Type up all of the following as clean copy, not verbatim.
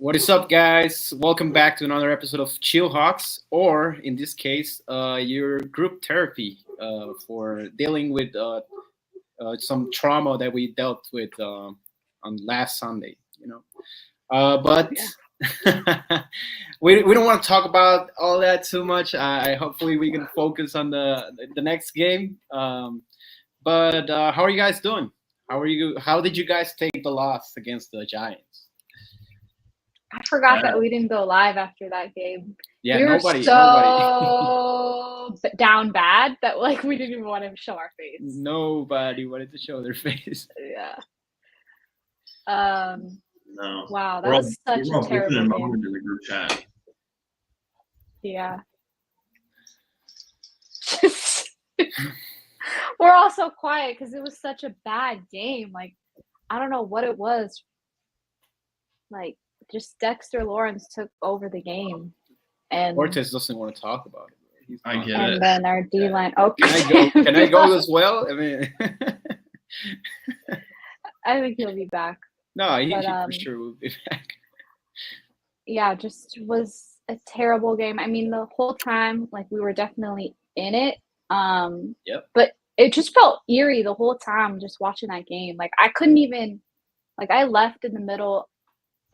What is up, guys? Welcome back to another episode of ChillHawks, or in this case, your group therapy for dealing with some trauma that we dealt with on last Sunday. But we don't want to talk about all that too much. I hopefully we can focus on the next game. But how are you guys doing? How are you? How did you guys take the loss against the Giants? I forgot that we didn't go live after that game. Yeah, we were nobody. down bad that we didn't even want to show our face. Nobody wanted to show their face. Yeah. No. Wow, that was such a terrible moment in the group chat. Yeah. We're all so quiet because it was such a bad game. I don't know what it was. Just Dexter Lawrence took over the game, and Cortez doesn't want to talk about it. I get and it. then our D line. Okay, Can I go as well? I mean, I think he'll be back. No, he for sure will be back. Yeah, just was a terrible game. I mean, the whole time, we were definitely in it. Yep. But it just felt eerie the whole time just watching that game. I couldn't even, I left in the middle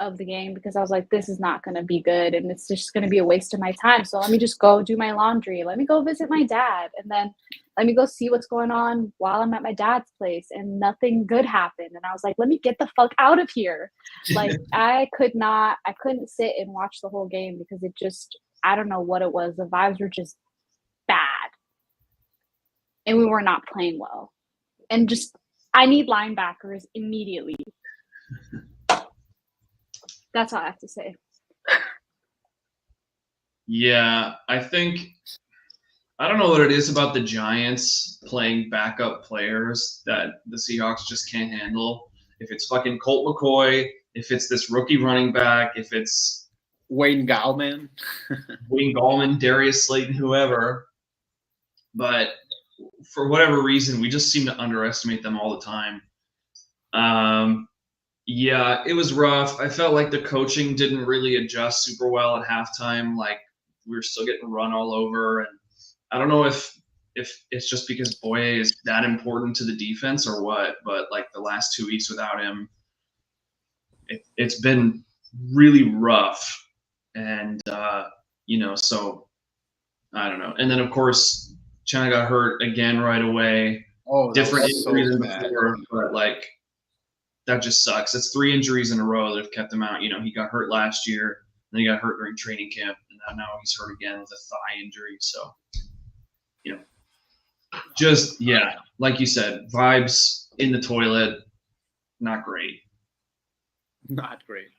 of the game because I was like, this is not going to be good and it's just going to be a waste of my time. So let me just go do my laundry. Let me go visit my dad. And then let me go see what's going on while I'm at my dad's place. And nothing good happened. And I was like, let me get the fuck out of here. I couldn't sit and watch the whole game because it just, I don't know what it was. The vibes were just bad. And we were not playing well. And just, I need linebackers immediately. That's all I have to say. Yeah, I don't know what it is about the Giants playing backup players that the Seahawks just can't handle. If it's fucking Colt McCoy, if it's this rookie running back, if it's Wayne Gallman, Darius Slayton, whoever. But for whatever reason, we just seem to underestimate them all the time. Yeah, it was rough. I felt like the coaching didn't really adjust super well at halftime. We were still getting run all over. And I don't know if it's just because Boye is that important to the defense or what, but the last 2 weeks without him, it's been really rough. And, so I don't know. And then, of course, China got hurt again right away. Oh, different injuries than before, but that just sucks. That's 3 injuries in a row that have kept him out. He got hurt last year, then he got hurt during training camp, and now he's hurt again with a thigh injury. So, just, yeah, like you said, vibes in the toilet, not great. Not great.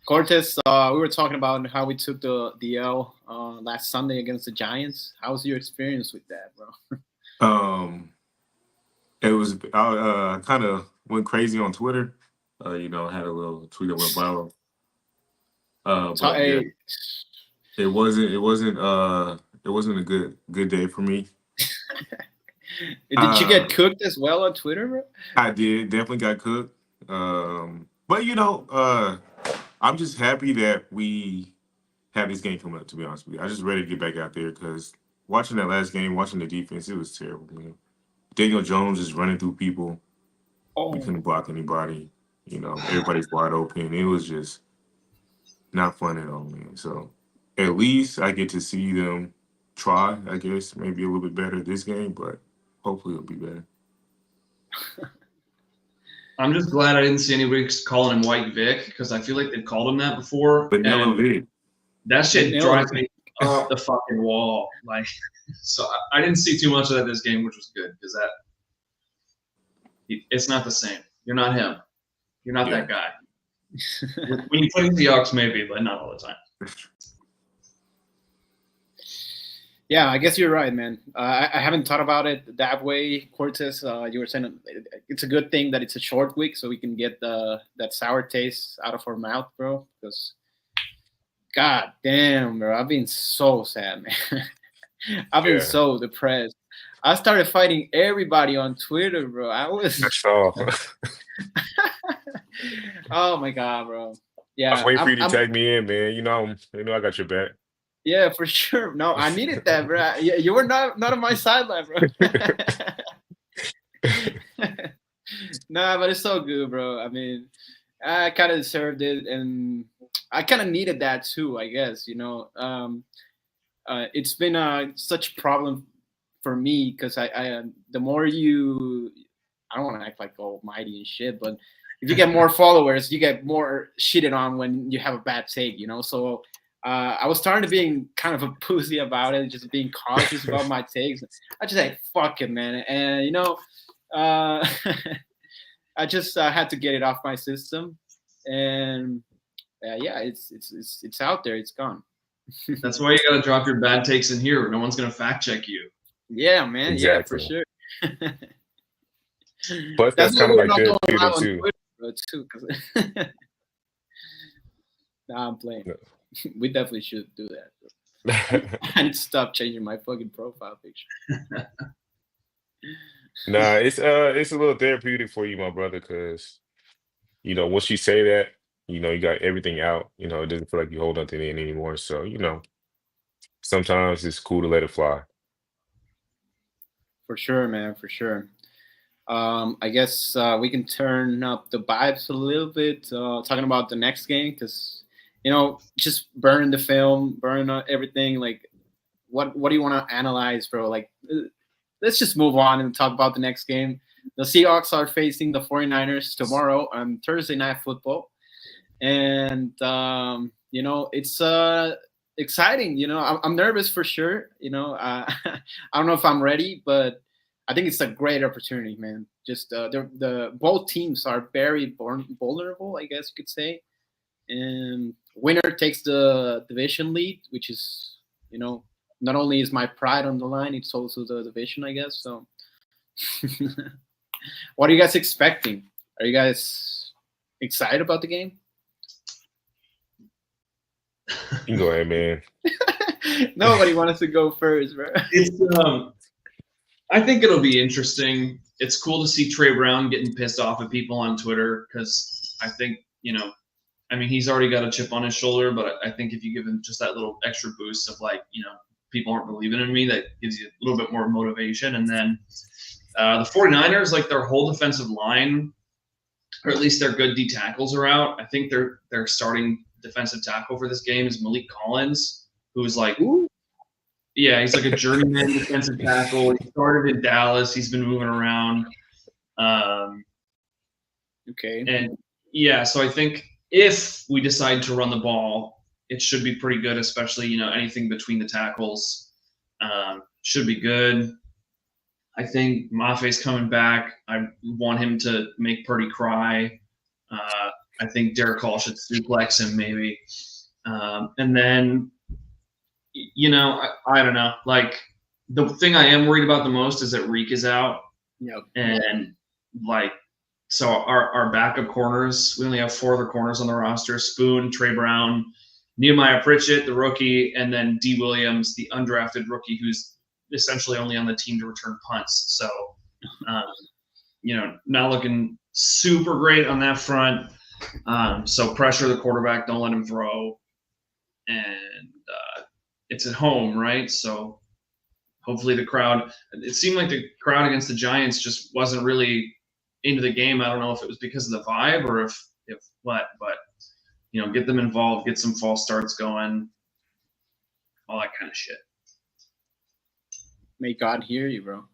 Cortez, we were talking about how we took the L last Sunday against the Giants. How was your experience with that, bro? It was I kind of went crazy on Twitter. Had a little tweet that went viral. Yeah, it wasn't a good day for me. Did you get cooked as well on Twitter, bro? I did, definitely got cooked. But I'm just happy that we have this game coming up. To be honest with you, I'm just ready to get back out there because watching that last game, watching the defense, it was terrible, man. Daniel Jones is running through people. Oh. We couldn't block anybody. Everybody's wide open. It was just not fun at all, man. So at least I get to see them try, I guess, maybe a little bit better this game, but hopefully it'll be better. I'm just glad I didn't see anybody calling him White Vic because I feel like they've called him that before. But now that shit drives me off the fucking wall. So I didn't see too much of that this game, which was good because it's not the same. You're not him. You're not that guy. When you play the Seahawks, maybe, but not all the time. Yeah, I guess you're right, man. I haven't thought about it that way, Cortez. You were saying it's a good thing that it's a short week so we can get that sour taste out of our mouth, bro. Because, god damn, bro, I've been so sad, man. I've been so depressed. I started fighting everybody on Twitter, bro. I saw. Oh my god, bro. I was Yeah, waiting for I'm, you to I'm tag me in, man. You know I got your back. yeah, for sure. No, I needed that, bro. You were not on my sideline, bro. Nah, but it's so good, bro. I mean, I kind of deserved it, and I kind of needed that too, I guess. It's been such a problem for me because the more I don't want to act like almighty and shit, but if you get more followers, you get more shitted on when you have a bad take. So I was starting to being kind of a pussy about it, just being cautious about my takes. I just like fuck it, man, and uh, I just had to get it off my system, and yeah, it's out there, it's gone. That's why you got to drop your bad takes in here. No one's going to fact check you. Yeah, man. Yeah, for Exactly. sure. Plus, That's that's why kind of we're like not going therapeutic live on too. Twitter, bro, too. Nah, I'm playing. No. We definitely should do that. I need to stop changing my fucking profile picture. Nah, it's a little therapeutic for you, my brother, because once you say that, you got everything out. It doesn't feel like you hold nothing in anymore. So, sometimes it's cool to let it fly. For sure, man. For sure. I guess we can turn up the vibes a little bit, talking about the next game, because just burn the film, burn everything. Like, what do you want to analyze, bro? Like, let's just move on and talk about the next game. The Seahawks are facing the 49ers tomorrow on Thursday Night Football, and it's exciting. I'm nervous for sure. I don't know if I'm ready, but I think it's a great opportunity, man. Just the both teams are very vulnerable, I guess you could say, and winner takes the division lead, which is not only is my pride on the line, it's also the division, I guess. So, what are you guys expecting? Are you guys excited about the game? You can go ahead, man. Nobody wants to go first, bro. I think it'll be interesting. It's cool to see Trey Brown getting pissed off at people on Twitter because I think, he's already got a chip on his shoulder, but I think if you give him just that little extra boost of people aren't believing in me, that gives you a little bit more motivation. And then the 49ers, like their whole defensive line, or at least their good D tackles are out. I think their starting defensive tackle for this game is Malik Collins, who is like, yeah, he's like a journeyman defensive tackle. He started in Dallas. He's been moving around. Okay. And yeah, so I think if we decide to run the ball, it should be pretty good, especially, anything between the tackles should be good. I think Maffei's coming back. I want him to make Purdy cry. I think Derek Hall should suplex him maybe. And then, I don't know. Like, the thing I am worried about the most is that Reek is out. Yep. And, so our backup corners, we only have 4 other corners on the roster: Spoon, Trey Brown, Nehemiah Pritchett, the rookie, and then D. Williams, the undrafted rookie, who's essentially only on the team to return punts. So, not looking super great on that front. So pressure the quarterback, don't let him throw. And it's at home, right? So hopefully the crowd – it seemed like the crowd against the Giants just wasn't really into the game. I don't know if it was because of the vibe or if what, but get them involved, get some false starts going, all that kind of shit. May God hear you, bro.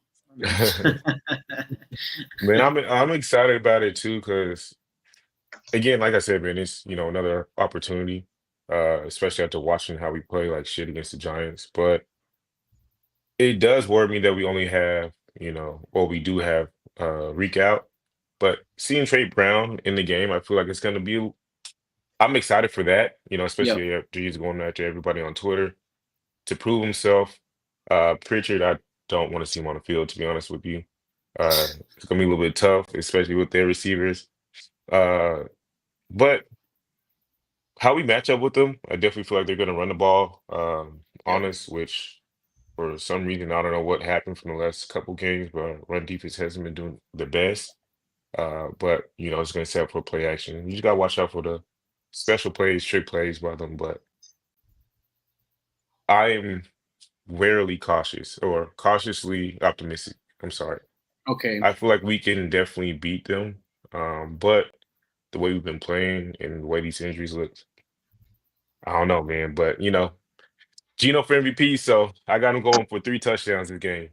Man, I'm excited about it too, because again, like I said, man, it's another opportunity, especially after watching how we play like shit against the Giants. But it does worry me that we only have, we do have Reek out. But seeing Trey Brown in the game, I feel like it's going to be. I'm excited for that, especially after he's going after everybody on Twitter to prove himself. Pritchard, I don't want to see him on the field, to be honest with you. It's going to be a little bit tough, especially with their receivers. But how we match up with them, I definitely feel like they're going to run the ball on us, which for some reason, I don't know what happened from the last couple games, but run defense hasn't been doing the best. But, it's going to set up for play action. You just got to watch out for the special plays, trick plays by them, but I am rarely cautious or cautiously optimistic. I'm sorry. Okay. I feel like we can definitely beat them, but the way we've been playing and the way these injuries look, I don't know, man. But Gino for MVP, so I got him going for 3 touchdowns this game.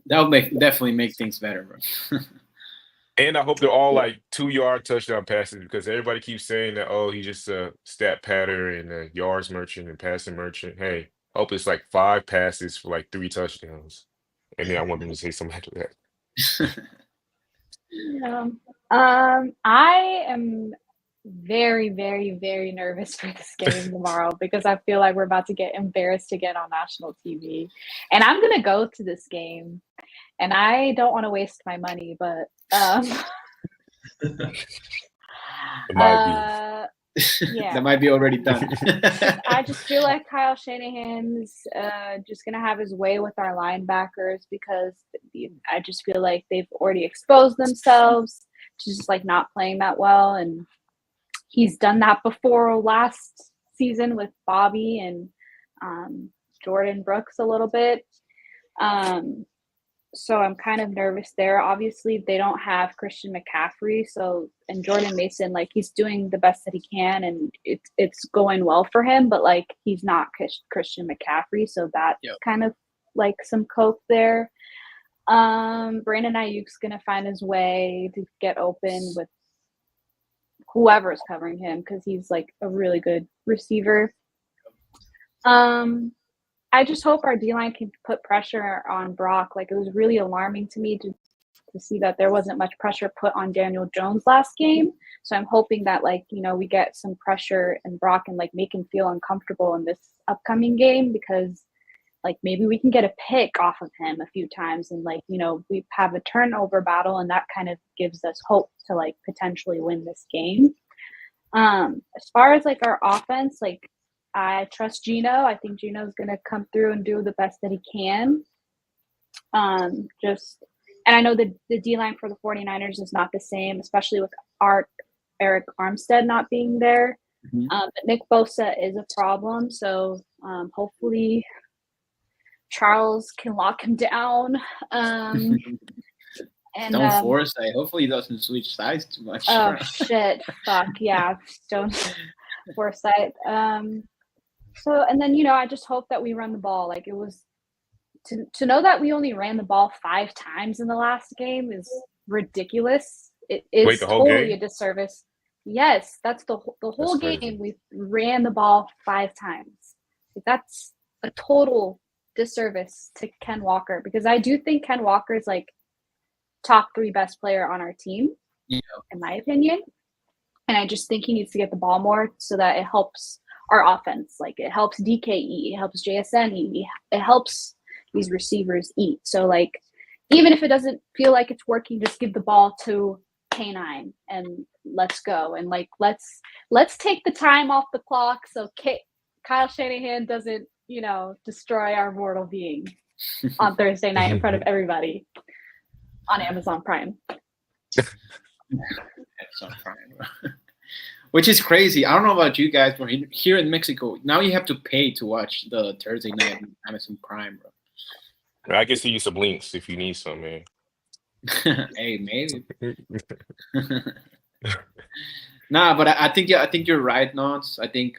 That would definitely make things better, bro. And I hope they're all like 2-yard touchdown passes because everybody keeps saying that, oh, he's just a stat patter and a yards merchant and passing merchant. Hey, hope it's like 5 passes for like 3 touchdowns. And then I want them to say something after that. Yeah. I am very, very, very nervous for this game tomorrow because I feel like we're about to get embarrassed again on national TV. And I'm going to go to this game. And I don't want to waste my money, but It might yeah. That might be already done. I just feel like Kyle Shanahan's just going to have his way with our linebackers because I just feel like they've already exposed themselves to just like not playing that well. And he's done that before last season with Bobby and Jordan Brooks a little bit. So I'm kind of nervous there. Obviously, they don't have Christian McCaffrey, and Jordan Mason, like he's doing the best that he can, and it's going well for him. But like he's not Christian McCaffrey, so that's kind of like some cope there. Brandon Ayuk's gonna find his way to get open with whoever's covering him because he's like a really good receiver. I just hope our D-line can put pressure on Brock. Like, it was really alarming to me to see that there wasn't much pressure put on Daniel Jones last game. So I'm hoping that, like, we get some pressure in Brock and, like, make him feel uncomfortable in this upcoming game because, like, maybe we can get a pick off of him a few times and, like, we have a turnover battle and that kind of gives us hope to, like, potentially win this game. As far as, like, our offense, like, I trust Gino. I think Gino's going to come through and do the best that he can. And I know the D-line for the 49ers is not the same, especially with Eric Armstead not being there. Mm-hmm. But Nick Bosa is a problem. So hopefully Charles can lock him down. Stone Forsythe. Hopefully he doesn't switch sides too much. Oh, shit. Fuck. Yeah. Stone Forsythe. So, and then, I just hope that we run the ball. Like, it was to know that we only ran the ball 5 times in the last game is ridiculous. It is totally a disservice. Yes, that's the whole game. We ran the ball 5 times. That's a total disservice to Ken Walker because I do think Ken Walker is like top 3 best player on our team, in my opinion. And I just think he needs to get the ball more so that it helps our offense. Like, it helps DKE, it helps JSN, it helps these receivers eat. So, like, even if it doesn't feel like it's working, just give the ball to K9 and let's go. And, like, let's take the time off the clock so Kyle Shanahan doesn't, destroy our mortal being on Thursday night in front of everybody on Amazon Prime. Amazon Prime. Which is crazy. I don't know about you guys, but here in Mexico, now you have to pay to watch the Thursday night on Amazon Prime, bro. I can see you some links if you need some, man. Hey, maybe. Nah, but I think you're right, Nons. I think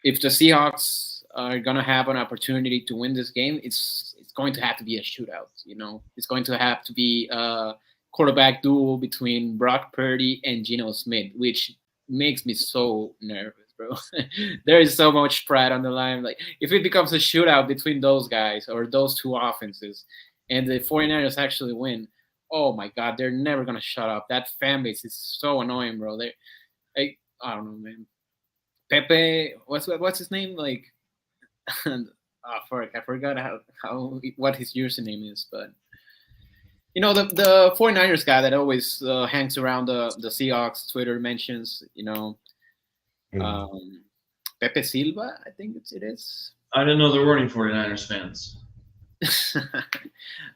if the Seahawks are gonna have an opportunity to win this game, it's going to have to be a shootout. It's going to have to be quarterback duel between Brock Purdy and Geno Smith, which makes me so nervous, bro. There is so much pride on the line. Like, if it becomes a shootout between those guys or those 2 offenses and the 49ers actually win, oh my God, they're never going to shut up. That fan base is so annoying, bro. I don't know, man. Pepe, what's his name? Like, I forgot what his username is, but the 49ers guy that always hangs around the Seahawks Twitter mentions, Pepe Silva, I think it is. I didn't know there were any 49ers fans.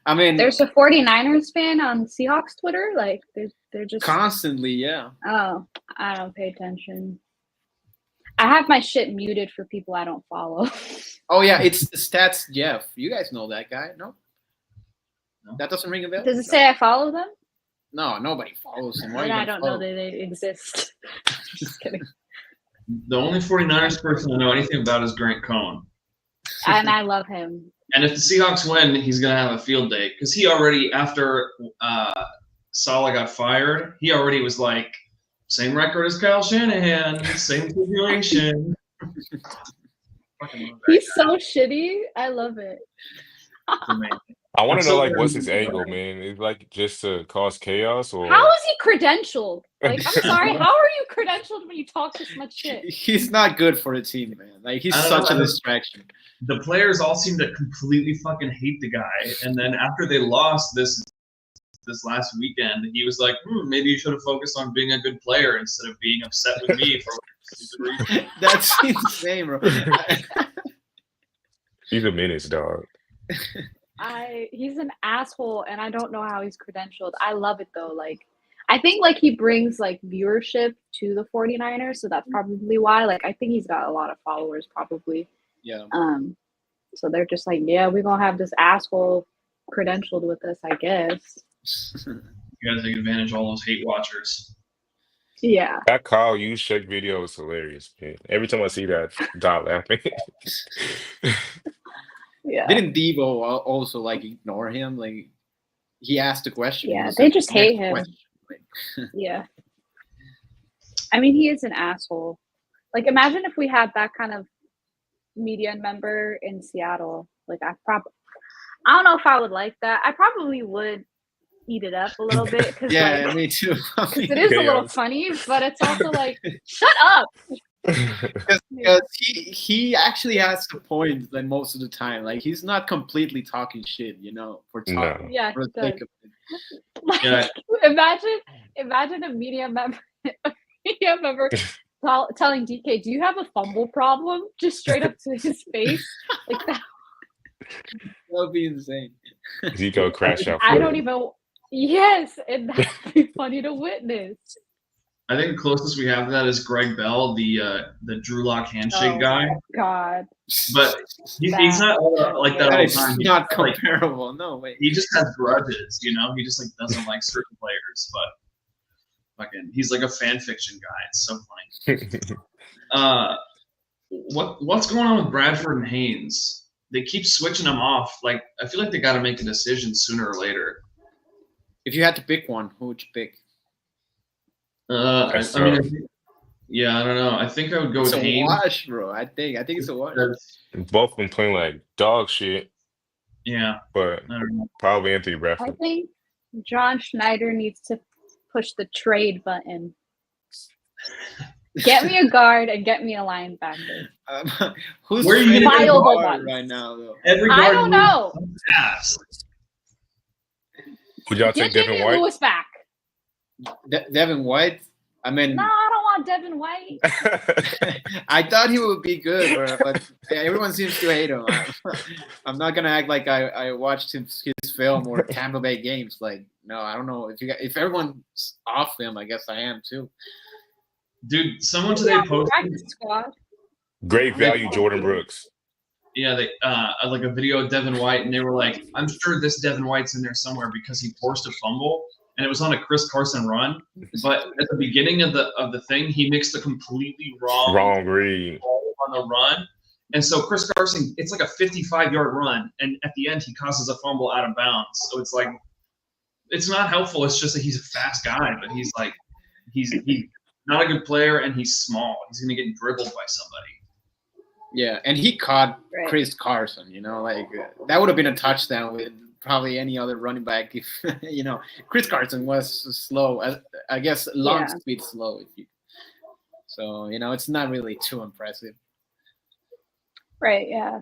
I mean, There's a 49ers fan on Seahawks Twitter. Like they're just constantly, yeah. Oh, I don't pay attention. I have my shit muted for people I don't follow. Oh yeah, it's the Stats Jeff. You guys know that guy, no? That doesn't ring a bell. Does it say I follow them? No, nobody follows him. Why And are you I don't follow? know that they exist. Just kidding. The only 49ers person I know anything about is Grant Cohn. And I love him. And if the Seahawks win, he's going to have a field day. Because he already, after Saleh got fired, he already was like, same record as Kyle Shanahan, same situation. He's so shitty. I love it. I want to know, like, what's his angle, man? Is like just to cause chaos, or How is he credentialed? Like, I'm sorry, how are you credentialed when you talk this much shit? He's not good for the team, man. Like he's such a distraction. The players all seem to completely fucking hate the guy. And then after they lost this last weekend, he was like, maybe you should have focused on being a good player instead of being upset with me for stupid reason. That's insane, bro. he's a menace, dog. He's an asshole, and I don't know how he's credentialed. I love it though. Like, I think like he brings like viewership to the 49ers, so that's probably why. Like, I think he's got a lot of followers, probably. Yeah. So they're just like, yeah, we're gonna have this asshole credentialed with us, I guess. You gotta take advantage of all those hate watchers. Yeah. That Kyle Juszczyk video is hilarious, man. Every time I see that, I die laughing. Yeah. Didn't Devo also like ignore him? Like he asked a question. Yeah, He they said, just hate "Next him." question." Like, Yeah. I mean, he is an asshole. Like, imagine if we had that kind of media member in Seattle. Like, I don't know if I would like that. I probably would eat it up a little bit because yeah, like, me too. I mean, it is a little Chaos. funny, but it's also like, shut up. because he actually has the point like most of the time. Like he's not completely talking shit, for talking. No. Yeah, For he the sake does. of it. Like, Yeah. imagine a media member telling DK, "Do you have a fumble problem?" Just straight up to his face, like that. That would be insane. Zico crash out. I don't even. Yes, and that'd be funny to witness. I think the closest we have to that is Greg Bell, the Drew Lock handshake guy. God. But he's not like that That all the is time. He's not like, comparable. No way. he just has grudges, He just like doesn't like certain players, but fucking, he's like a fan fiction guy. It's so funny. What's going on with Bradford and Haynes? They keep switching them off. Like, I feel like they got to make a decision sooner or later. If you had to pick one, who would you pick? I mean, I don't know. I think I would go It's with a Haynes. wash, bro. I think it's a wash. Both of them playing like dog shit, Yeah, but I don't know. probably Anthony I Bradford. think John Schneider needs to push the trade button. Get me a guard and get me a linebacker. Who's Where are you fitting gonna the Viable guard ones. right now, though? Every I guard don't know. ass. Would y'all Get take Devin Damian White? Lewis back. Devin White. I mean, No, I don't want Devin White. I thought he would be good, but everyone seems to hate him. I'm not gonna act like I watched his film or Tampa Bay games. Like, no, I don't know if everyone's off him. I guess I am too. Dude, someone today Yeah, posted. practice squad. Great value, Jordan Brooks. Yeah, they like a video of Devin White, and they were like, "I'm sure this Devin White's in there somewhere because he forced a fumble, and it was on a Chris Carson run. But at the beginning of the thing, he mixed a completely wrong read ball on the run, and so Chris Carson, it's like a 55-yard run, and at the end he causes a fumble out of bounds. So it's like, it's not helpful. It's just that he's a fast guy, but he's not a good player, and he's small. He's gonna get dribbled by somebody. Yeah, and he caught Right. Chris Carson. Like that would have been a touchdown with probably any other running back. If Chris Carson was slow. I guess long speed slow. So it's not really too impressive. Right, yeah.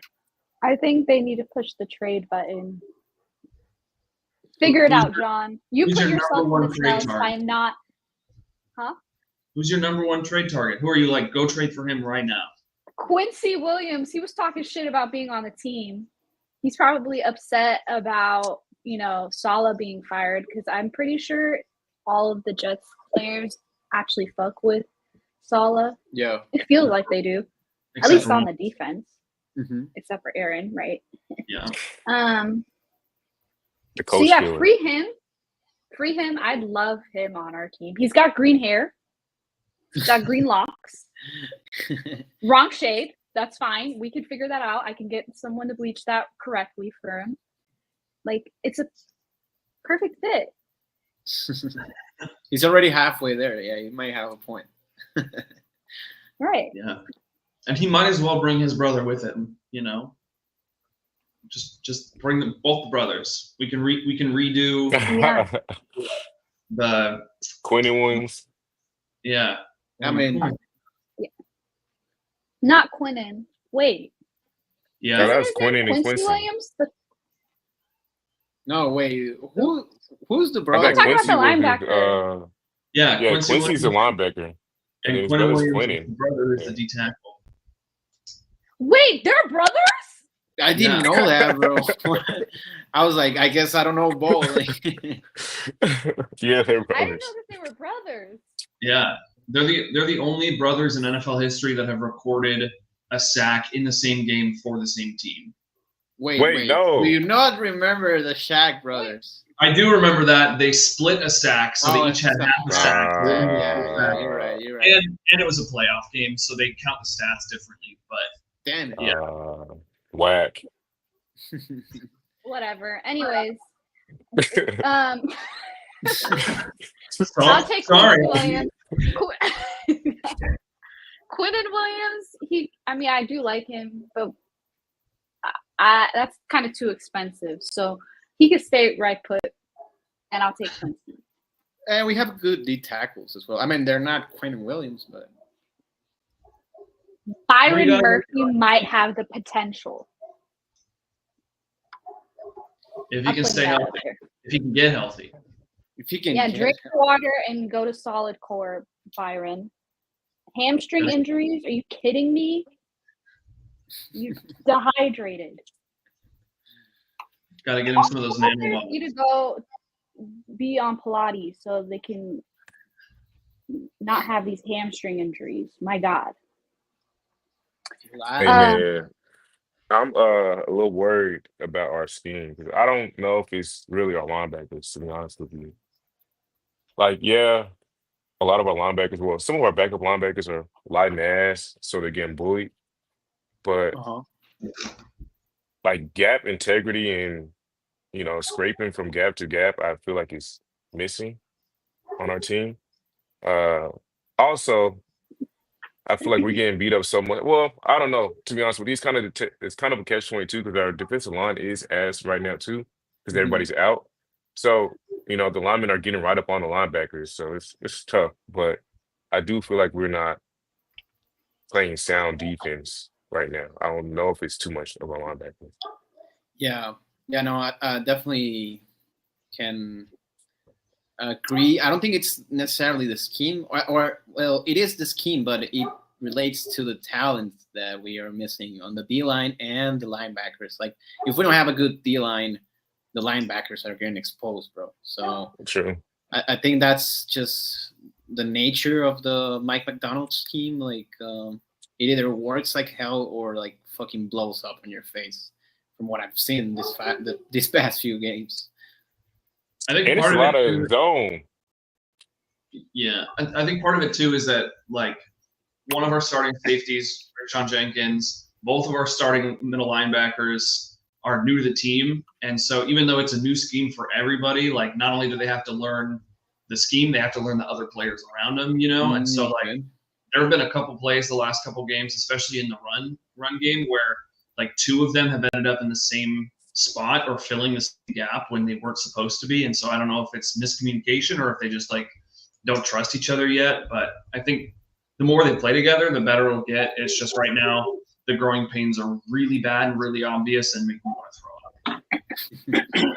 I think they need to push the trade button. Figure it out, John. You who's put your yourself number in one this trade mess by target? not. Who's your number one trade target? Who are you like, go trade for him right now? Quincy Williams, he was talking shit about being on the team. He's probably upset about, Saleh being fired because I'm pretty sure all of the Jets players actually fuck with Saleh. Yeah. It feels like they do, at Except least for on one. the defense, except for Aaron, right? Yeah. The So coach yeah, killer. free him. Free him. I'd love him on our team. He's got green hair. He's got green locks. Wrong shade. That's fine. We can figure that out. I can get someone to bleach that correctly for him. Like, it's a perfect fit. He's already halfway there. Yeah, you might have a point. Right. Yeah. And he might as well bring his brother with him, Just bring them, both the brothers. We can redo Yeah. the Quentin Williams. yeah. I mean, Not Quinnen. Wait. Yeah. No, that was Isn't Quentin and Quincy. Williams? no, wait. Who's the I brother? thought talking about Quincy the was linebacker. Yeah, yeah, Quincy Quincy's a Williams linebacker. and his Quentin brother's Williams' Quentin. brother is Yeah. the D tackle. Wait, they're brothers? I didn't know that, bro. I was like, I guess I don't know both. Yeah, they're I didn't brothers. know that they were brothers. Yeah. They're the only brothers in NFL history that have recorded a sack in the same game for the same team. Wait, no. Do you not remember the Shaq brothers? I do remember that they split a sack, so they each had half a sack. Yeah, you're right. And it was a playoff game, so they count the stats differently. But Damn it. Yeah. Whack. Whatever. Anyways, I'll take sorry. Quinton Williams. Quinton Williams, I do like him, but that's kind of too expensive. So he could stay right put, and I'll take Quincy. And we have good D tackles as well. I mean, they're not Quentin Williams, but Byron Murphy might have the potential. If he I'll can put stay that out healthy, there. if he can get healthy. if you can, Yeah, get- drink water and go to solid core, Byron. Hamstring injuries? Are you kidding me? You're dehydrated. Got to get him some of those nano Players bottles. need to go be on Pilates so they can not have these hamstring injuries. My God. Hey man, I'm a little worried about our scheme because I don't know if it's really our linebackers, to be honest with you. Like, yeah, a lot of our linebackers, well, some of our backup linebackers are lighting ass, so they're getting bullied. But like gap integrity and scraping from gap to gap, I feel like it's missing on our team. Also, I feel like we're getting beat up so much. Well, I don't know. To be honest with you, it's kind of a catch-22 because our defensive line is ass right now too, because everybody's out. So the linemen are getting right up on the linebackers, so it's tough. But I do feel like we're not playing sound defense right now. I don't know if it's too much of our linebackers. Yeah, no, I definitely can agree. I don't think it's necessarily the scheme, or well, it is the scheme, but it relates to the talent that we are missing on the D line and the linebackers. Like, if we don't have a good D line, the linebackers are getting exposed, bro. So True. I think that's just the nature of the Mike McDonald scheme. Like, it either works like hell or like fucking blows up in your face. From what I've seen this past few games. I think And it's part a of lot it of zone. Yeah, I think part of it too is that like one of our starting safeties, Sean Jenkins, both of our starting middle linebackers are new to the team, and so even though it's a new scheme for everybody, like not only do they have to learn the scheme, they have to learn the other players around them, and so like there have been a couple plays the last couple games, especially in the run game, where like two of them have ended up in the same spot or filling this gap when they weren't supposed to be, and so I don't know if it's miscommunication or if they just like don't trust each other yet, but I think the more they play together, the better it'll get. It's just right now the growing pains are really bad and really obvious and make me want to throw up.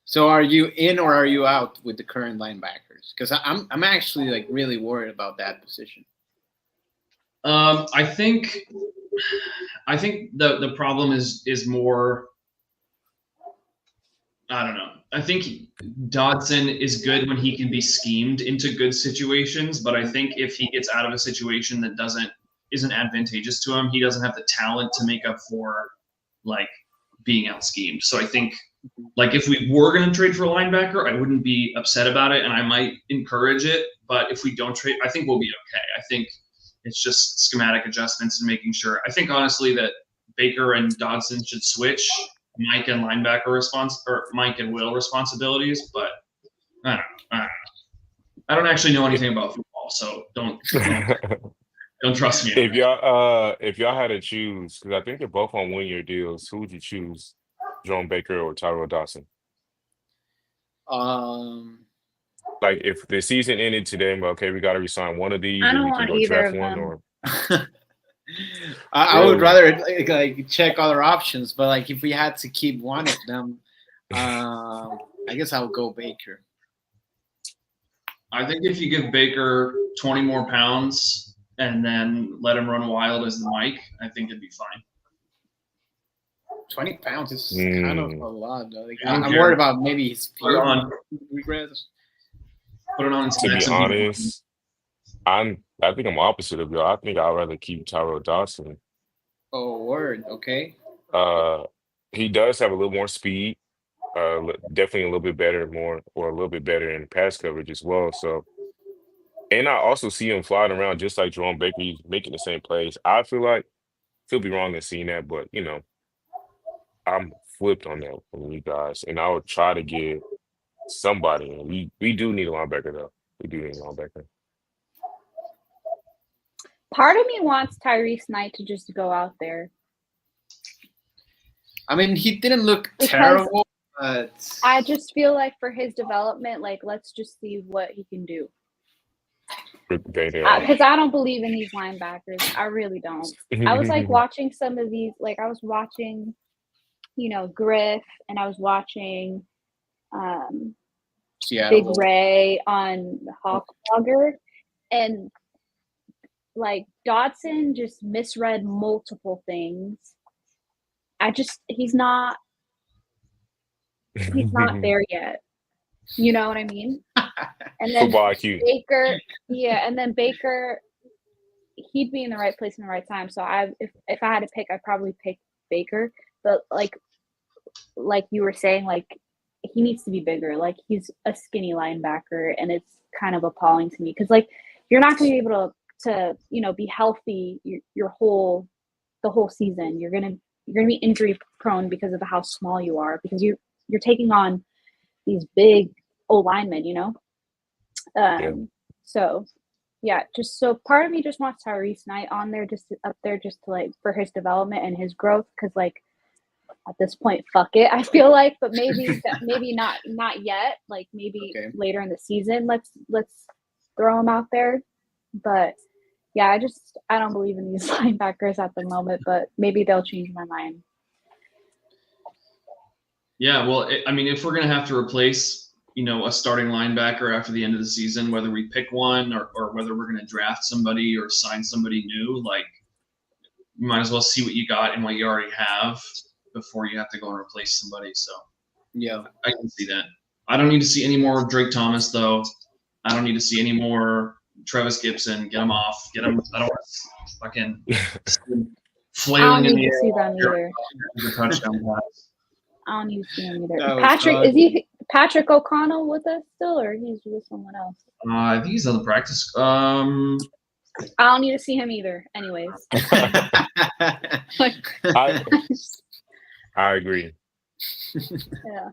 So are you in or are you out with the current linebackers? Because I'm actually like really worried about that position. I think I think the problem is more. I don't know. I think Dodson is good when he can be schemed into good situations, but I think if he gets out of a situation that isn't advantageous to him, he doesn't have the talent to make up for like being out schemed. So I think like if we were going to trade for a linebacker, I wouldn't be upset about it, and I might encourage it. But if we don't trade, I think we'll be okay. I think it's just schematic adjustments and making sure. I think honestly that Baker and Dodson should switch Mike and Mike and Will responsibilities, but I don't know. I don't actually know anything about football, so don't trust me. If y'all had to choose, because I think they're both on 1-year deals, who would you choose, Jerome Baker or Tyrell Dawson? Like if the season ended today, okay, we got to resign one of these, I and don't we can want go either draft of one, them. or I would rather like check other options, but like if we had to keep one of them, I guess I would go Baker. I think if you give Baker 20 more pounds and then let him run wild as the Mike, I think it'd be fine. 20 pounds is kind of a lot, though. Like, I'm care. worried about maybe his Put it on. regrets. Put it on and to smack be some people. honest, I think I'm opposite of y'all. I think I'd rather keep Tyrell Dawson. Oh, word. Okay. He does have a little more speed. Definitely a little bit better in pass coverage as well. So, and I also see him flying around just like Jerome Baker. He's making the same plays. I feel like he'll be wrong in seeing that, but I'm flipped on that from you guys, and I would try to get somebody. And we do need a linebacker though. We do need a linebacker. Part of me wants Tyrese Knight to just go out there. I mean, he didn't look Because terrible, but I just feel like for his development, like let's just see what he can do. Because I don't believe in these linebackers. I really don't. I was like watching some of these, like I was watching, Griff, and I was watching Big Ray on Hawkblogger, and like Dodson just misread multiple things. He's not there yet. You know what I mean? And then Football IQ. Baker, he'd be in the right place in the right time. So if I had to pick, I'd probably pick Baker. But like you were saying, like he needs to be bigger. Like he's a skinny linebacker, and it's kind of appalling to me because like you're not going to be able to be healthy the whole season. You're gonna be injury prone because of how small you are, because you're taking on these big old linemen, So yeah, so part of me just wants Tyrese Knight on there, just to like for his development and his growth, because like at this point, fuck it, I feel like, but maybe not yet, like maybe later in the season, let's throw him out there. But yeah, I don't believe in these linebackers at the moment, but maybe they'll change my mind. Yeah, well, I mean, if we're going to have to replace, a starting linebacker after the end of the season, whether we pick one or whether we're going to draft somebody or sign somebody new, like you might as well see what you got and what you already have before you have to go and replace somebody. So yeah, I can see that. I don't need to see any more of Drake Thomas, though. I don't need to see any more Travis Gibson. Get him off. Get him. I don't want to fucking flailing in the air. I don't need to see them either. The touchdown pass. I don't need to see him either. Is he Patrick O'Connell with us still, or he's with someone else? I think he's on the practice. I don't need to see him either. Anyways. I agree. Yeah.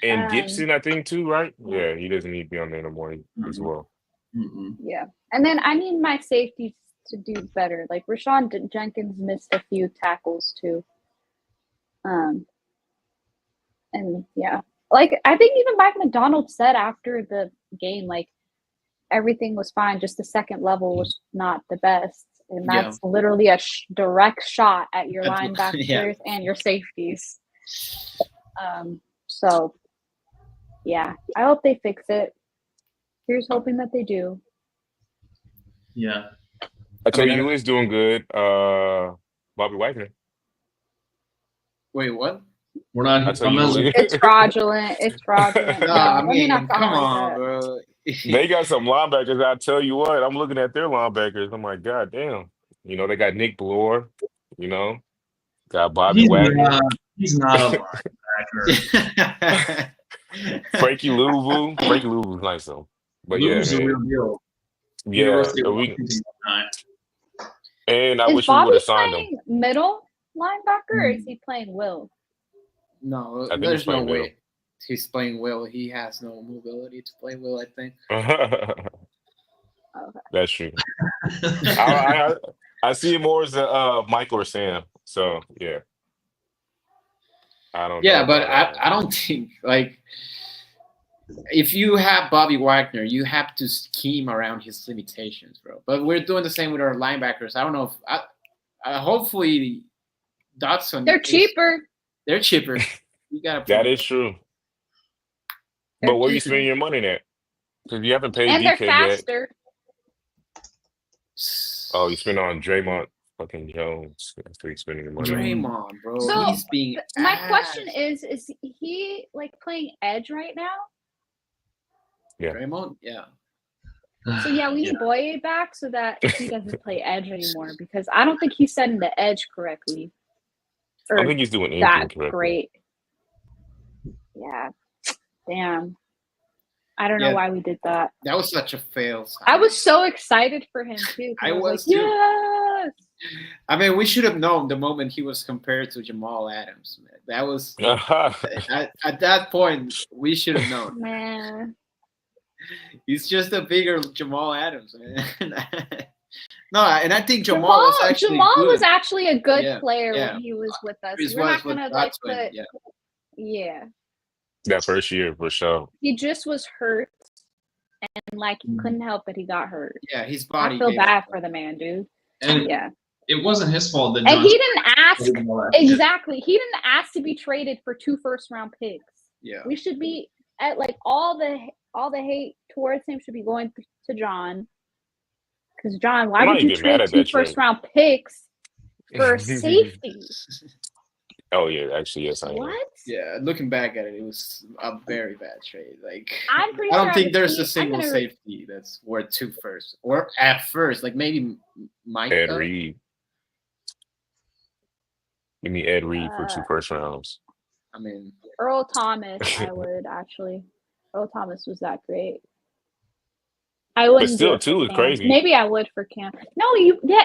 And Gibson, I think too, right? Yeah, he doesn't need to be on there no more as well. Mm-hmm. Yeah, and then I need my safeties to do better. Like Rashawn Jenkins missed a few tackles too. And yeah, like I think even Mike McDonald said after the game, like everything was fine, just the second level was not the best, and that's literally a direct shot at your linebackers and your safeties. So yeah, I hope they fix it. Here's hoping that they do. Yeah. I I told mean, you who is doing good. Bobby Wagner. wait, what? We're not. I tell I'm you not who. looking. It's fraudulent. It's fraudulent. No, No, I let me not mean, talk come like on, that. bro. They got some linebackers. I tell you what, I'm looking at their linebackers. I'm like, God damn. You know, they got Nick Bloor. You know, got Bobby He's Wagner, not. He's not a linebacker. Frankie Louvu. Frankie Louvu's nice though. But yeah, Lou's the man. real deal. Yeah, University of we Washington. Guy. and I Is wish we would Bobby have signed him. playing middle linebacker or is he playing Will? No, I think he's there's no playing middle. way he's playing Will. He has no mobility to play Will, I think. Okay. That's true. I, I see him more as a Mike or Sam. So yeah, I don't know Yeah, but about I don't think like if you have Bobby Wagner, you have to scheme around his limitations, bro. But we're doing the same with our linebackers. I don't know if hopefully Dotson. They're cheaper. They're cheaper. You got that is true. They're But where you cheaper. spending your money at? Because you haven't paid And they're DK yet. faster. Oh, you spend on Draymond fucking Jones. That's where you spending your money on. Draymond, bro. So, He's being. My question ass. is he like playing edge right now? Yeah. Draymond, yeah. So yeah, we need Boye back so that he doesn't play edge anymore because I don't think he's setting the edge correctly. I Or don't think he's doing anything that correctly. great. Yeah. Damn. I don't know Yeah. why we did that. That was such a fail. I was so excited for him too. 'Cause I was was like, too. yes. I mean, we should have known the moment he was compared to Jamal Adams. Man. That was at that point we should have known. Man. He's just a bigger Jamal Adams, man. No, and I think Jamal was actually good. was actually a good Yeah, player yeah. when he was with us. Chris We're not was gonna with like Dotson, put yeah. That first year for sure. He just was hurt and like he couldn't help it. He got hurt. Yeah, his body. I feel gave bad up. for the man, dude. And Yeah. it wasn't his fault that And John he didn't ask did all that. exactly. He didn't ask to be traded for 2 first-round picks. Yeah. We should be at like all the hate towards him should be going to John. Because John, why I'm not would you even mad trade at 2 that trade. first-round picks for safety? Oh yeah, actually yes, I am. What? Yeah, looking back at it, it was a very bad trade. Like I'm pretty I don't sure think on there's the a team- I'm single gonna- safety that's worth 2 first, or at first, like maybe Mike. Ed Reed. Give me Ed Reed for 2 first rounds. I mean, Earl Thomas, I would actually. Earl Thomas was that great. I wouldn't. still, do it for 2 is Cam. crazy. Maybe I would for Cam. No,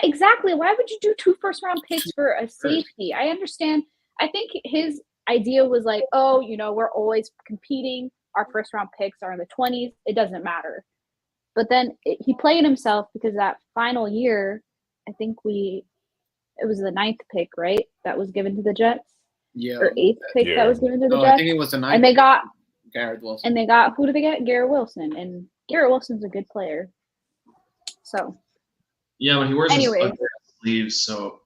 exactly. Why would you do 2 first-round picks for a safety? I understand. I think his idea was like, oh, we're always competing. Our first-round picks are in the 20s. It doesn't matter. But then he played himself because that final year, I think it was the 9th pick, right? That was given to the Jets. yeah. Or 8th pick Yeah. that was given to the No, Jets. I think it was the 9th. And they got Garrett Wilson. And they got, who did they get? Garrett Wilson. And Garrett Wilson's a good player. So, Yeah, but he wears his Anyways. sleeves, so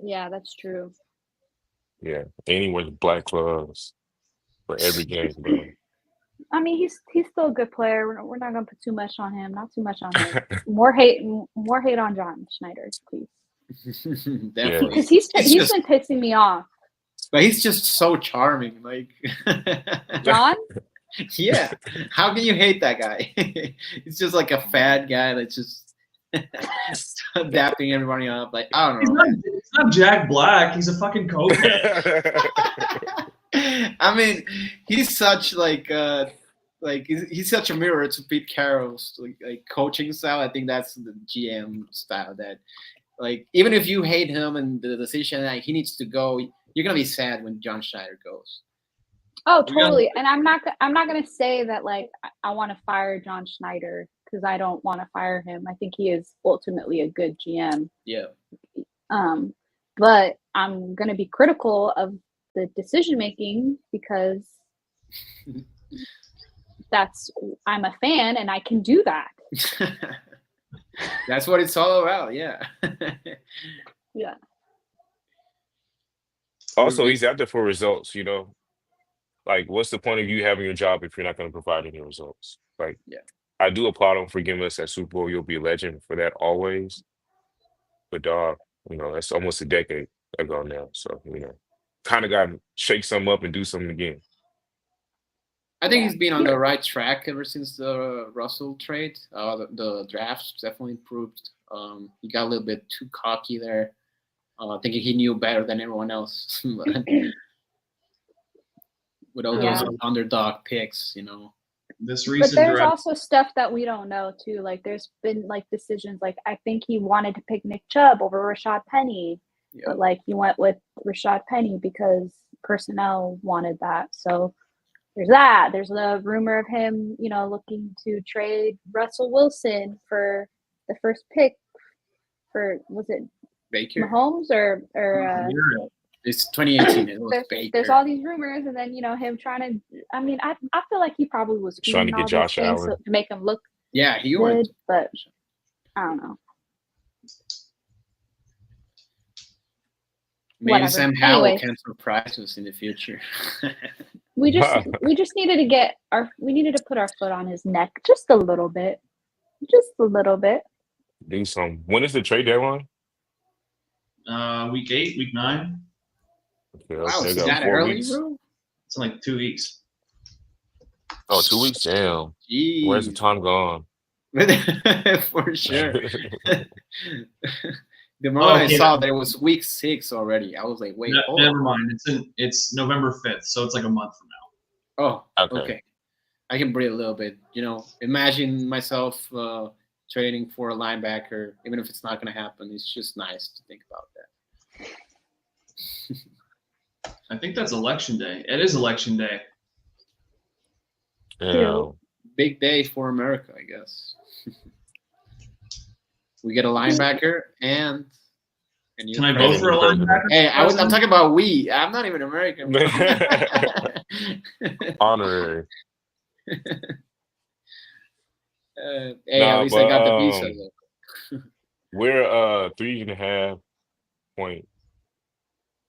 yeah, that's true. Yeah. And he wears black gloves for every game, bro. I mean, he's still a good player. We're not going to put too much on him. Not too much on him. More hate on John Schneider, please. Definitely. Because he's just- been pissing me off. But he's just so charming. Like, John? yeah. How can you hate that guy? He's just like a fad guy that's just dapping everybody up. Like, I don't know. He's not Jack Black. He's a fucking cokehead. I mean, he's such he's such a mirror to Pete Carroll's like coaching style. I think that's the GM style that like even if you hate him and the decision that he needs to go, you're gonna be sad when John Schneider goes. Oh, totally. And I'm not going to say that like I want to fire John Schneider because I don't want to fire him. I think he is ultimately a good GM. Yeah. But I'm going to be critical of the decision making because I'm a fan and I can do that. That's what it's all about. Yeah. Yeah. Also, he's out there for results, Like, what's the point of you having your job if you're not going to provide any results? Like, Yeah. I do applaud him for giving us that Super Bowl. You'll be a legend for that always. But dog, that's almost a decade ago now. So, kind of got to shake something up and do something again. I think he's been on the right track ever since the Russell trade. The drafts definitely improved. He got a little bit too cocky there, thinking he knew better than everyone else. With all those underdog picks, This But recent there's draft, also stuff that we don't know too. Like there's been like decisions. Like I think he wanted to pick Nick Chubb over Rashad Penny, but like he went with Rashad Penny because personnel wanted that. So there's that. There's the rumor of him, looking to trade Russell Wilson for the first pick for, was it Baker. Mahomes or It's 2018. It was Baker. There's all these rumors, and then him trying to. I mean, I feel like he probably was Trying to feeding get all Josh these things Allen. to make him look He good, went. but I don't know. Maybe Whatever. Sam Howell Anyways. can surprise us in the future. We just needed to put our foot on his neck just a little bit, Do something. When is the trade deadline? week 8, week 9. Okay, Wow, they is got that 4 early, weeks. bro? It's in like 2 weeks. Oh, 2 weeks? Damn. Jeez. Where's the time gone? For sure. The moment I saw that it was week 6 already, I was like, wait, hold never on. mind. It's November 5th, so it's like a month from now. Oh, Okay. okay. I can breathe a little bit. Imagine myself trading for a linebacker, even if it's not going to happen. It's just nice to think about that. I think that's election day. It is election day. Damn. Big day for America, I guess. We get a linebacker and Can I vote for a linebacker? Hey, I'm talking about we. I'm not even American. Honorary. Hey, at least I got the visa though. We're a 3.5 point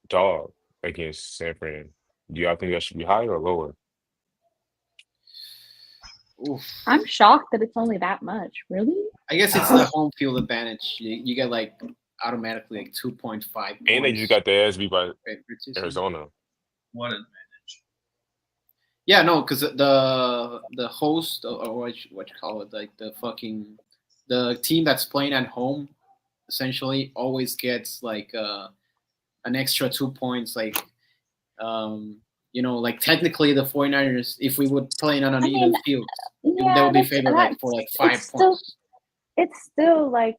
dog against San Fran. Do y'all think that should be higher or lower? Oof. I'm shocked that it's only that much. Really? I guess it's the home field advantage. You get like automatically like 2.5 points. And they just got their ass beat by Arizona. What an advantage. Yeah, no, because the host or what you call it, like the team that's playing at home, essentially always gets like an extra 2 points. Like, like technically the 49ers, if we would play on an even field, they would be favored like for like 5 points. It's still like.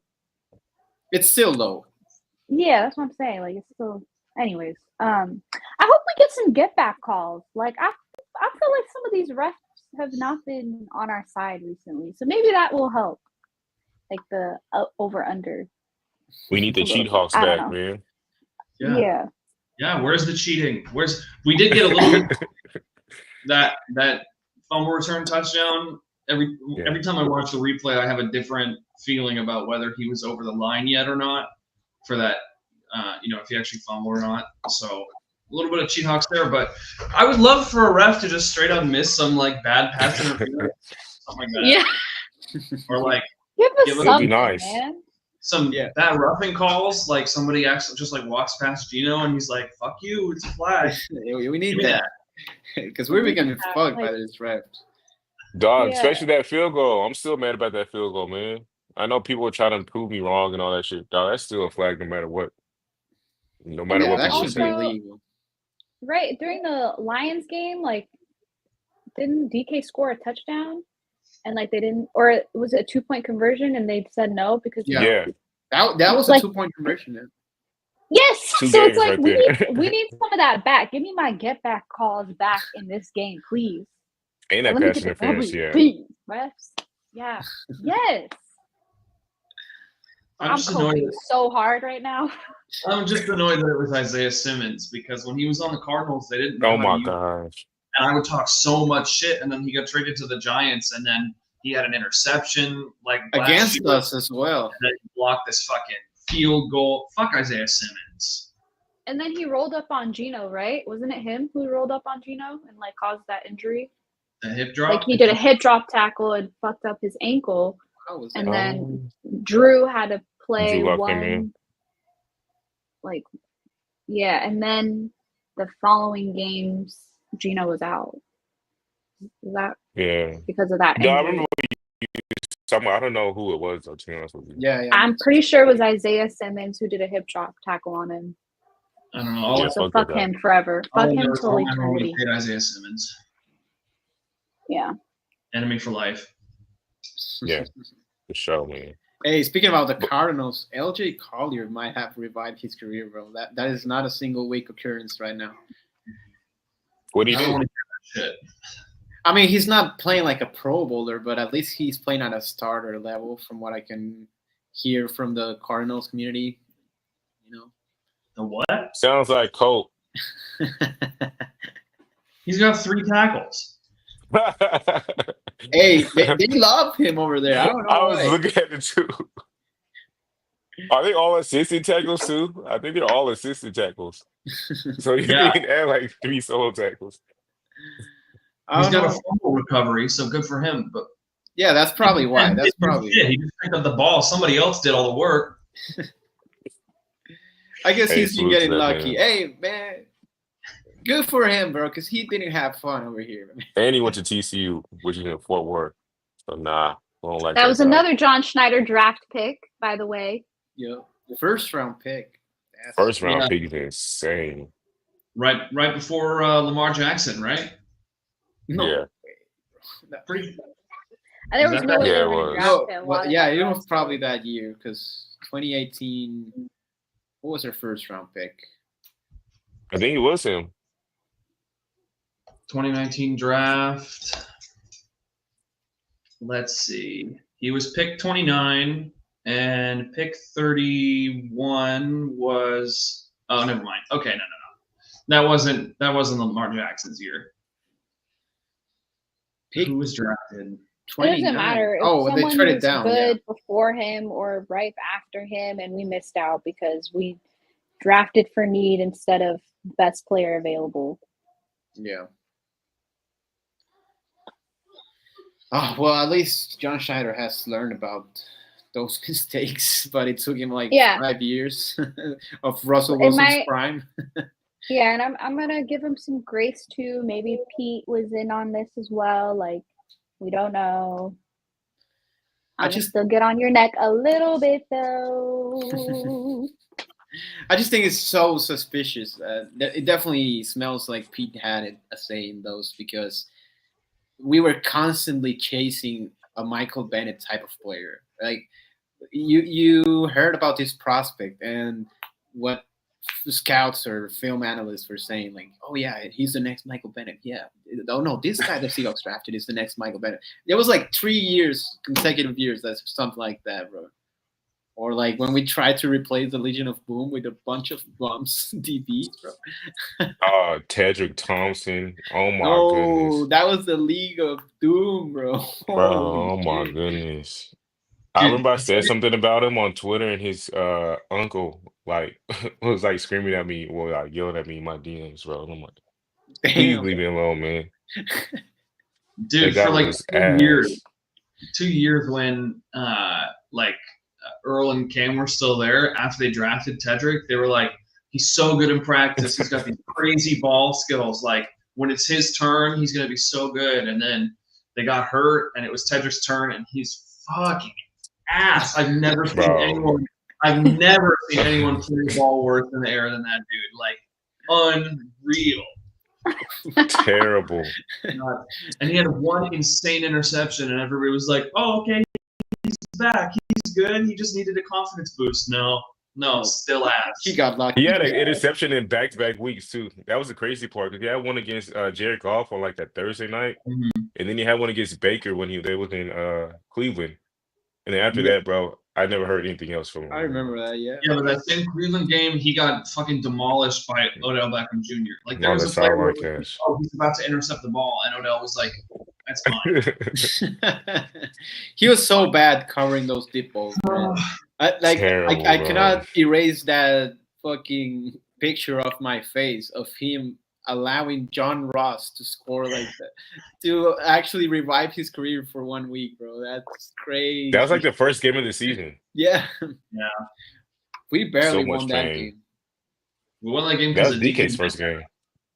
It's still low. Yeah, that's what I'm saying. Like it's still. Anyways, I hope we get some get back calls. Like I feel like some of these refs have not been on our side recently, so maybe that will help. Like the over under. We need the ChillHawks back, man. Yeah. Yeah, where's the cheating? We did get a little bit that fumble return touchdown. Every time I watch the replay, I have a different feeling about whether he was over the line yet or not for that, if he actually fumbled or not. So a little bit of ChillHawks there, but I would love for a ref to just straight up miss some like bad pass interference, something like that. Yeah. Or like give us something, nice. Man. Some bad roughing calls, like somebody actually just like walks past Gino and he's like, "Fuck you, it's a flag." We need that because we're becoming fucked by this refs. Dog, especially that field goal. I'm still mad about that field goal, man. I know people are trying to prove me wrong and all that shit. Dog, that's still a flag no matter what. No matter what people should be say. illegal. Right, during the Lions game, like, didn't DK score a touchdown? And like they didn't, or was it a 2-point conversion and they said no because that was a 2-point conversion. Man. Yes, Two so it's games like right we need some of that back. Give me my get back calls back in this game, please. Ain't that pass interference? Please, refs. Yeah. Yes. I'm coping so hard right now. I'm just annoyed that it was Isaiah Simmons because when he was on the Cardinals, they didn't know Oh my gosh. And I would talk so much shit, and then he got traded to the Giants, and then he had an interception like against us as well. And then he blocked this fucking field goal. Fuck Isaiah Simmons. And then he rolled up on Gino, right? Wasn't it him who rolled up on Gino and like caused that injury? The hip drop. Like he did a hip drop tackle and fucked up his ankle, How was and that? then Drew had to play Drew Lock came in. one. Like, yeah, and then the following games, Gino was out. Is that Yeah. because of that No, I injury? remember someone. I don't know who it was, though, to be honest with you. Yeah. I'm pretty sure it was Isaiah Simmons who did a hip drop tackle on him. I don't know. Yeah, So fuck fuck that him forever. All Fuck I him know is till all I remember was eternity. hate Isaiah Simmons. Yeah. Enemy for life. Yeah. For sure, man. Hey, speaking about the Cardinals, LJ Collier might have revived his career, bro. That is not a single week occurrence right now. What do I you don't do? want to hear that shit. I mean, he's not playing like a Pro Bowler, but at least he's playing at a starter level, from what I can hear from the Cardinals community. You know. The what? Sounds like Colt. He's got 3 tackles. Hey, they love him over there. I don't know I was why. looking at the two. Are they all assistant tackles too? I think they're all assistant tackles. So you Yeah. can add like 3 solo tackles. I He's don't got know. a fumble recovery, so good for him. But Yeah, that's probably why. And That's he probably. did. He just picked up the ball. Somebody else did all the work. I guess Hey, he's been salute to getting that lucky. man. Hey, man, good for him, bro, because he didn't have fun over here. Man. And he went to TCU, which is in Fort Worth. So nah, I don't like That was guy. another John Schneider draft pick, by the way. Yo, the first round pick. That's First round Yeah. pick is insane. Right before Lamar Jackson, right? no. Yeah. way, bro. Pretty. There was that no way Yeah, they it were was. going to No, draft him. well, while yeah, they it were was probably that year because 2018. What was their first round pick? I think it was him. 2019 draft. Let's see. He was pick 29, and pick 31 was. Oh, never mind. Okay, no. That wasn't Lamar Jackson's year. Pick Who was drafted? It 29. doesn't matter if Oh, they someone traded was down. good before him or right after him, and we missed out because we drafted for need instead of best player available. Yeah. Oh, well, at least John Schneider has learned about those mistakes, but it took him like 5 years of Russell Wilson's prime. Yeah, and I'm gonna give him some grace too. Maybe Pete was in on this as well. Like, we don't know. I'm gonna still get on your neck a little bit though. I just think it's so suspicious. It definitely smells like Pete had a say in those because we were constantly chasing a Michael Bennett type of player. Like you heard about this prospect and what scouts or film analysts were saying, like, oh yeah, he's the next Michael Bennett. Yeah. Oh no, this guy the Seahawks drafted is the next Michael Bennett. It was like 3 years, consecutive years, that's something like that, bro. Or like when we tried to replace the Legion of Boom with a bunch of bums DBs, bro. Tedrick Thompson. Oh my goodness. That was the League of Doom, bro. Oh my goodness. I remember I said something about him on Twitter, and his uncle like was like screaming at me, well, like yelling at me in my DMs, bro. And I'm like, please leave me alone, man. Dude, for like 2 years when Earl and Cam were still there after they drafted Tedrick, they were like, he's so good in practice. He's got these crazy ball skills. Like when it's his turn, he's gonna be so good. And then they got hurt, and it was Tedrick's turn, and he's fucking ass. I've never seen anyone play the ball worse in the air than that dude. Like unreal. Terrible. And he had one insane interception, and everybody was like, "Oh, okay, he's back. He's good. He just needed a confidence boost." No, still ass. He got lucky. He had an interception in back-to-back weeks too. That was the crazy part because he had one against Jared Goff on like that Thursday night, and then he had one against Baker when they was in Cleveland. And then after that, bro, I never heard anything else from him. I remember that, yeah. Yeah, but that same Cleveland game, he got fucking demolished by Odell Beckham Jr. Like there was a player where he's about to intercept the ball, and Odell was like, "That's fine." He was so bad covering those deep balls, man. I cannot erase that fucking picture of my face of him allowing John Ross to score like that, to actually revive his career for 1 week, bro. That's crazy. That was like the first game of the season. Yeah. Yeah. We barely So much won that pain. game. We won that game That because was of DK's first game.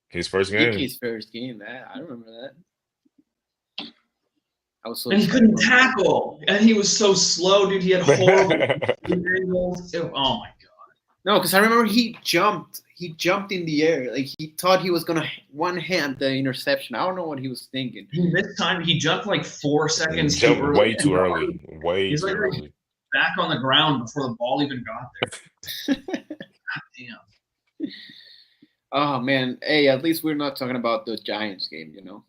His first game. DK's first game. I remember that. I was so And he excited couldn't about that. tackle. And he was so slow, dude. He had horrible angles. Oh my god. No, because I remember he jumped. He jumped in the air. Like he thought he was gonna one hand the interception. I don't know what he was thinking. He missed time. He jumped like 4 seconds Jumped too early. way too early. Way He's too like early. back on the ground before the ball even got there. God damn. Oh man. Hey, at least we're not talking about the Giants game, you know?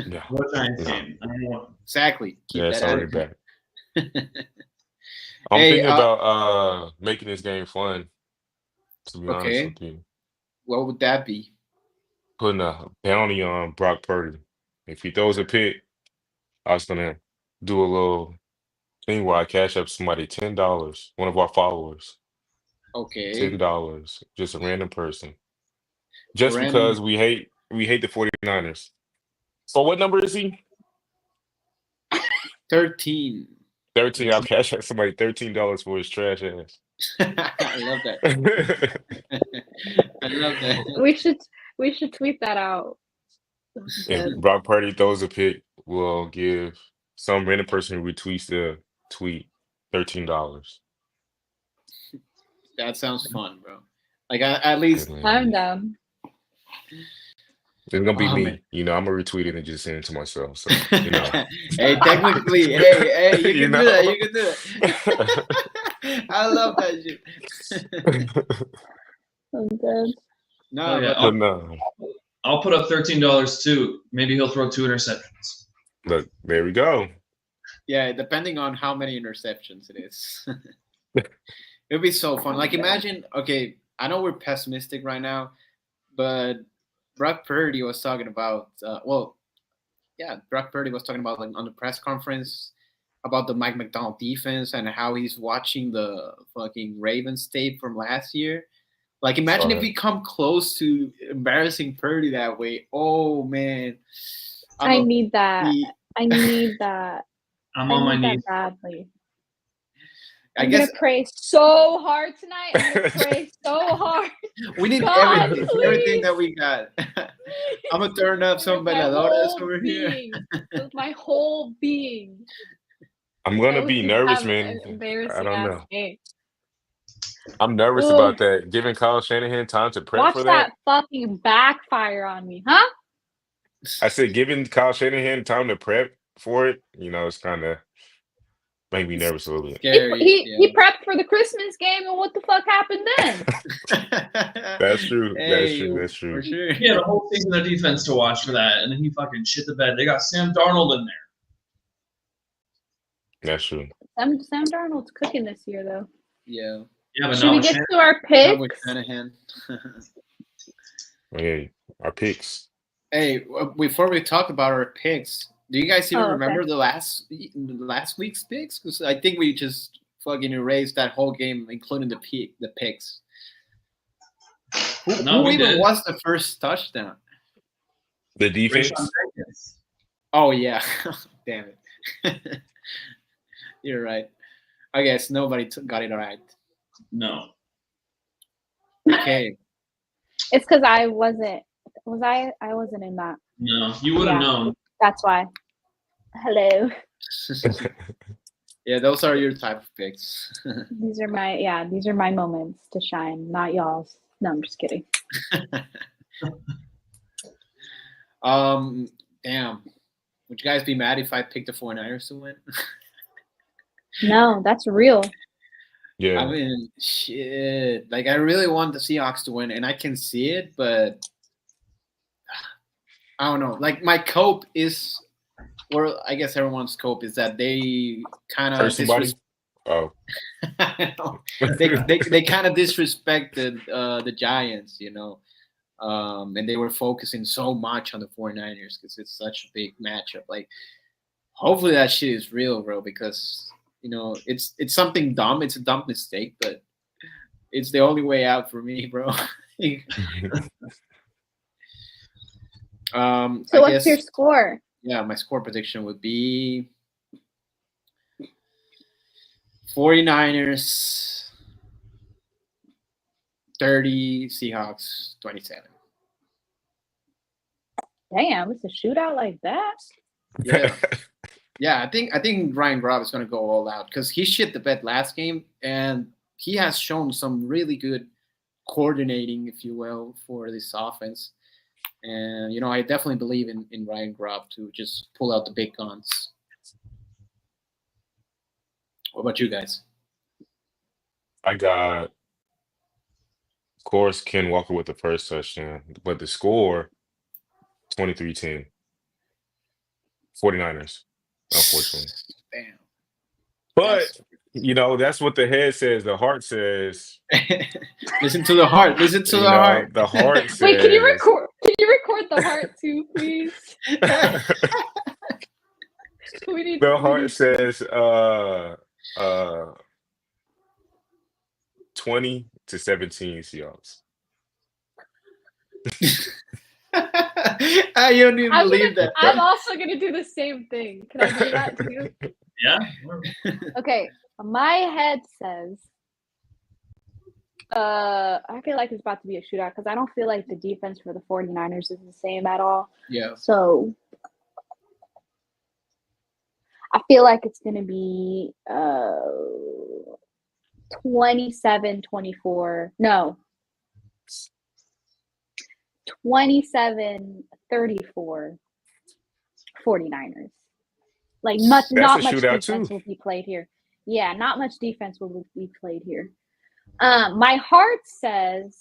Yeah. What Giants No. game? I don't know. Exactly. Keep Yeah, it's that already attitude. back. I'm Hey, thinking about making this game fun, to be honest okay. with you. What would that be? Putting a bounty on Brock Purdy. If he throws a pick, I was gonna do a little thing where I cash up somebody $10, one of our followers, Okay. $10, just a random person. Just Random. because we hate the 49ers. So what number is he? 13. 13. I'll cash out somebody $13 for his trash ass. I love that. I love that. We should tweet that out. If Brock Purdy throws a pick, we'll give some random person who retweets the tweet $13. That sounds fun, bro. Like at least Good, I'm man. down. It's gonna be Oh, me. man. You know, I'm gonna retweet it and just send it to myself. So you know. Hey, technically, hey, you You can know? do that. You can do that. I love that shit. I'm dead. No, Oh, yeah. but But no. I'll put up $13 too. Maybe he'll throw 2 interceptions. Look, there we go. yeah, depending on how many interceptions it is. It would be so fun. Like imagine, okay, I know we're pessimistic right now, but Brock Purdy was talking about Brock Purdy was talking about like on the press conference about the Mike McDonald defense and how he's watching the fucking Ravens tape from last year. Like imagine if we come close to embarrassing Purdy that way. Oh man. I need that. I need that. I'm on my need knees. that badly. I I'm guess gonna pray so hard tonight. I'm gonna pray so hard. we need God, everything please. that we got. I'm gonna turn up some With my bailadores whole over here. being. With my whole being. I'm gonna So be we nervous, have man. an embarrassing I don't ass know. game. I'm nervous Ugh. about that. Giving Kyle Shanahan time to prep Watch for that fucking backfire on me, huh? I said giving Kyle Shanahan time to prep for it, you know, it's kind of made me nervous a little bit. Scary. He prepped for the Christmas game, and what the fuck happened then? That's true. That's true. That's For true. sure. He had a whole season of defense to watch for that, and then he fucking shit the bed. They got Sam Darnold in there. That's true. Sam Darnold's cooking this year, though. Yeah. Yeah, but Should not we with get Shanahan. to our Not with picks? Shanahan. Hey, our picks. Hey, before we talk about our picks, do you guys even Oh, okay. remember the last week's picks? Because I think we just fucking erased that whole game, including the picks. Who we even did. was the first touchdown? The defense. Rashawn Jenkins. Oh yeah, damn it. You're right. I guess nobody got it right. No. Okay. It's because I wasn't. I wasn't in that. No. You would have Yeah. known. That's why. Hello. Yeah, those are your type of picks. These are my moments to shine, not y'all's. No, I'm just kidding. Damn. Would you guys be mad if I picked the 49ers to win? No, that's real. Yeah. I mean, shit. Like, I really want the Seahawks to win, and I can see it, but I don't know. Like, my cope is, or I guess everyone's cope is that they kind of Hurt somebody? Oh. they kind of disrespected the Giants, you know, and they were focusing so much on the 49ers because it's such a big matchup. Like, hopefully that shit is real, bro, because you know it's something dumb. It's a dumb mistake, but it's the only way out for me, bro. So I what's guess, your score? yeah, my score prediction would be 49ers 30, Seahawks 27. Damn, it's a shootout like that. Yeah. Yeah, I think Ryan Grubb is going to go all out because he shit the bed last game, and he has shown some really good coordinating, if you will, for this offense. And I definitely believe in Ryan Grubb to just pull out the big guns. What about you guys? I got, of course, Ken Walker with the first touchdown, but the score 23-10. 49ers, unfortunately. Damn. But that's what the head says. The heart says, Listen to the heart. Listen to the heart. the heart says. Wait, can you record the heart too, please? The heart says 20-17 Seahawks. I don't even believe that. I'm also gonna do the same thing. Can I do that too? Yeah. Okay. My head says I feel like it's about to be a shootout because I don't feel like the defense for the 49ers is the same at all. Yeah. So I feel like it's gonna be 27-24. No. 27-34 49ers. Like not much defense will be played here. Yeah, not much defense will be played here. My heart says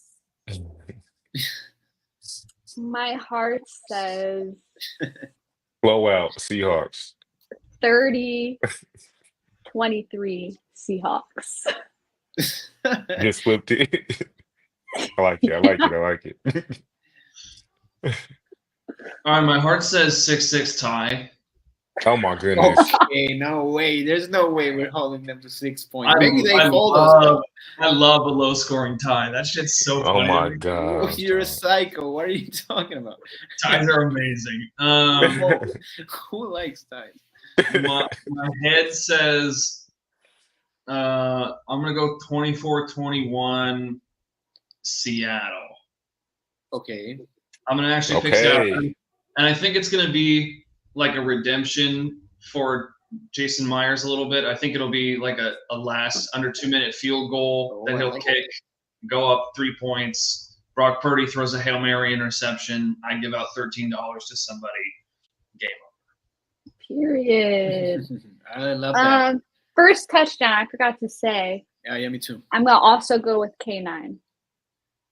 blowout Seahawks. 30-23 Seahawks. Just flipped it. I like it. All right, my heart says 6-6 tie. Oh my goodness. Okay, no way. There's no way we're holding them to 6 points. Maybe they hold us. I love a low scoring tie. That shit's so funny. Oh my god. You're a psycho. What are you talking about? Ties are amazing. Who likes ties? My head says I'm gonna go 24-21 Seattle. Okay. I'm gonna actually pick Seattle, and I think it's gonna be like a redemption for Jason Myers a little bit. I think it'll be like a last under 2-minute field goal that he'll kick, go up 3 points. Brock Purdy throws a Hail Mary interception. I give out $13 to somebody. Game over. Period. I love that. First touchdown, I forgot to say. Yeah, me too. I'm gonna also go with K9.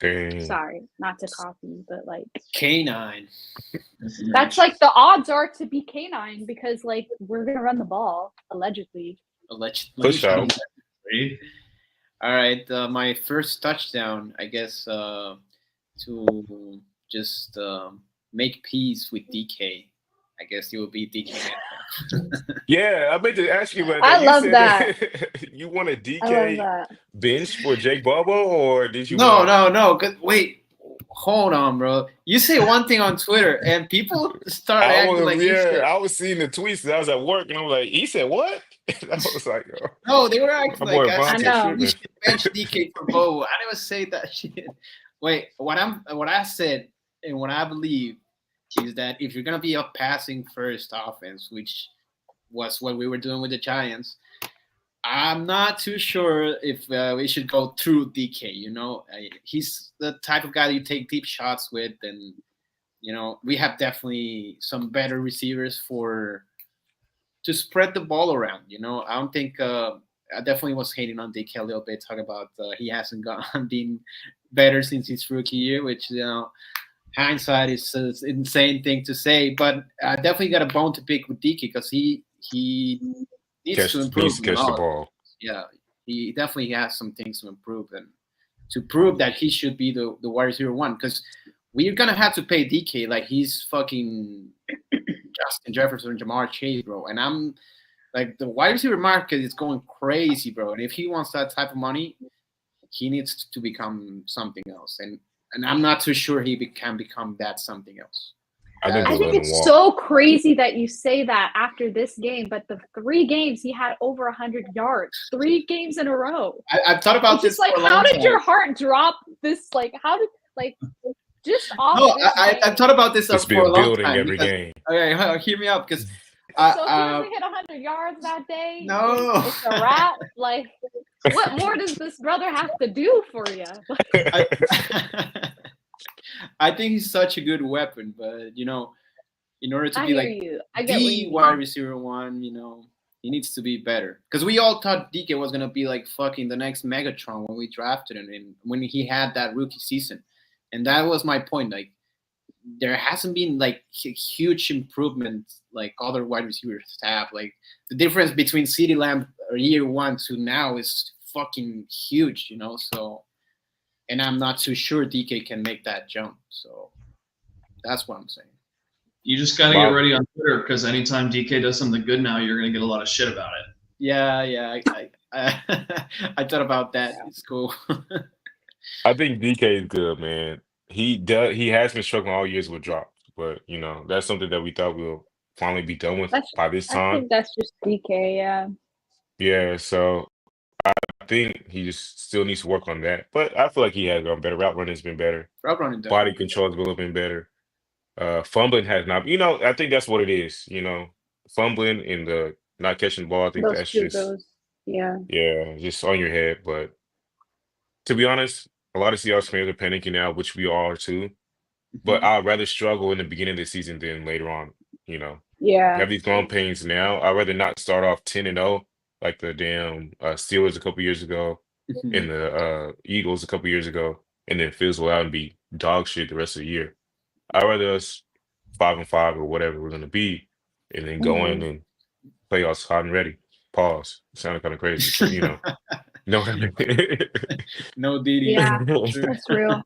Dang. Sorry, not to copy, but like K9. That's like the odds are to be K9 because like we're gonna run the ball allegedly. Push out. All right, my first touchdown, I guess, to just make peace with DK. I guess it will be DK. Yeah, I meant to ask you about that. I love that. You want a DK bench for Jake Bubba, or did you? No. Wait, hold on, bro. You say one thing on Twitter, and people start acting like you said. I was seeing the tweets. I was at work, and I was like, "He said what?" I was like, "Oh." No, they were acting like I know. You should bench DK for Bo. I never say that shit. Wait, what I said and what I believe is that if you're gonna be a passing first offense, which was what we were doing with the Giants, I'm not too sure if we should go through DK. He's the type of guy that you take deep shots with, and we have definitely some better receivers to spread the ball around. I don't think I definitely was hating on DK a little bit, talking about he hasn't been better since his rookie year, which hindsight is an insane thing to say, but I definitely got a bone to pick with DK because he needs to improve. Catch the ball. Yeah, he definitely has some things to improve and to prove that he should be the wide receiver one because we're gonna have to pay DK like he's fucking Justin Jefferson, Jamar Chase, bro. And I'm like the wide receiver market is going crazy, bro. And if he wants that type of money, he needs to become something else. And I'm not too sure he can become that something else. I think I they're think letting him it's walk. so crazy that you say that after this game, but the 3 games he had over 100 yards, 3 games in a row. I've thought about It's this just like, for a long how did time. your heart drop this? Like, how did, like, just off No, this I've game. thought about this It's for a been long building time. every Because, game. okay, hear me out, because So if he I, doesn't hit 100 yards that day, No. it's a wrap. Like, what more does this brother have to do for you? I think he's such a good weapon, but in order to I be hear like you. I get what you the mean. wide receiver one, he needs to be better. Because we all thought DK was gonna be like fucking the next Megatron when we drafted him and when he had that rookie season, and that was my point. Like, there hasn't been like huge improvement like other wide receivers have. Like, the difference between CeeDee Lamb year 1 to now is fucking huge, So, and I'm not too sure DK can make that jump. So that's what I'm saying. You just got to get ready on Twitter because anytime DK does something good now, you're going to get a lot of shit about it. Yeah. I I thought about that. It's cool. I think DK is good, man. He has been struggling all years with drops, but that's something that we thought we'll finally be done with by this I time. think that's just DK, yeah. Yeah, so I think he just still needs to work on that. But I feel like he has gone better. Route running has been better. Route running, Body definitely. control has been better. Fumbling has not. I think that's what it is. Fumbling and the not catching the ball. I think Those that's two just goes. Yeah. just on your head. But to be honest, a lot of Seahawks fans are panicking now, which we are too. But I'd rather struggle in the beginning of the season than later on. Yeah. Have these growing pains now. I'd rather not start off 10-0 like the damn Steelers a couple years ago and the Eagles a couple years ago, and then fizzle out and be dog shit the rest of the year. I'd rather us 5-5 or whatever we're gonna be, and then go in and play us hot and ready. Pause. It sounded kind of crazy, but no. No DD. Yeah, that's real.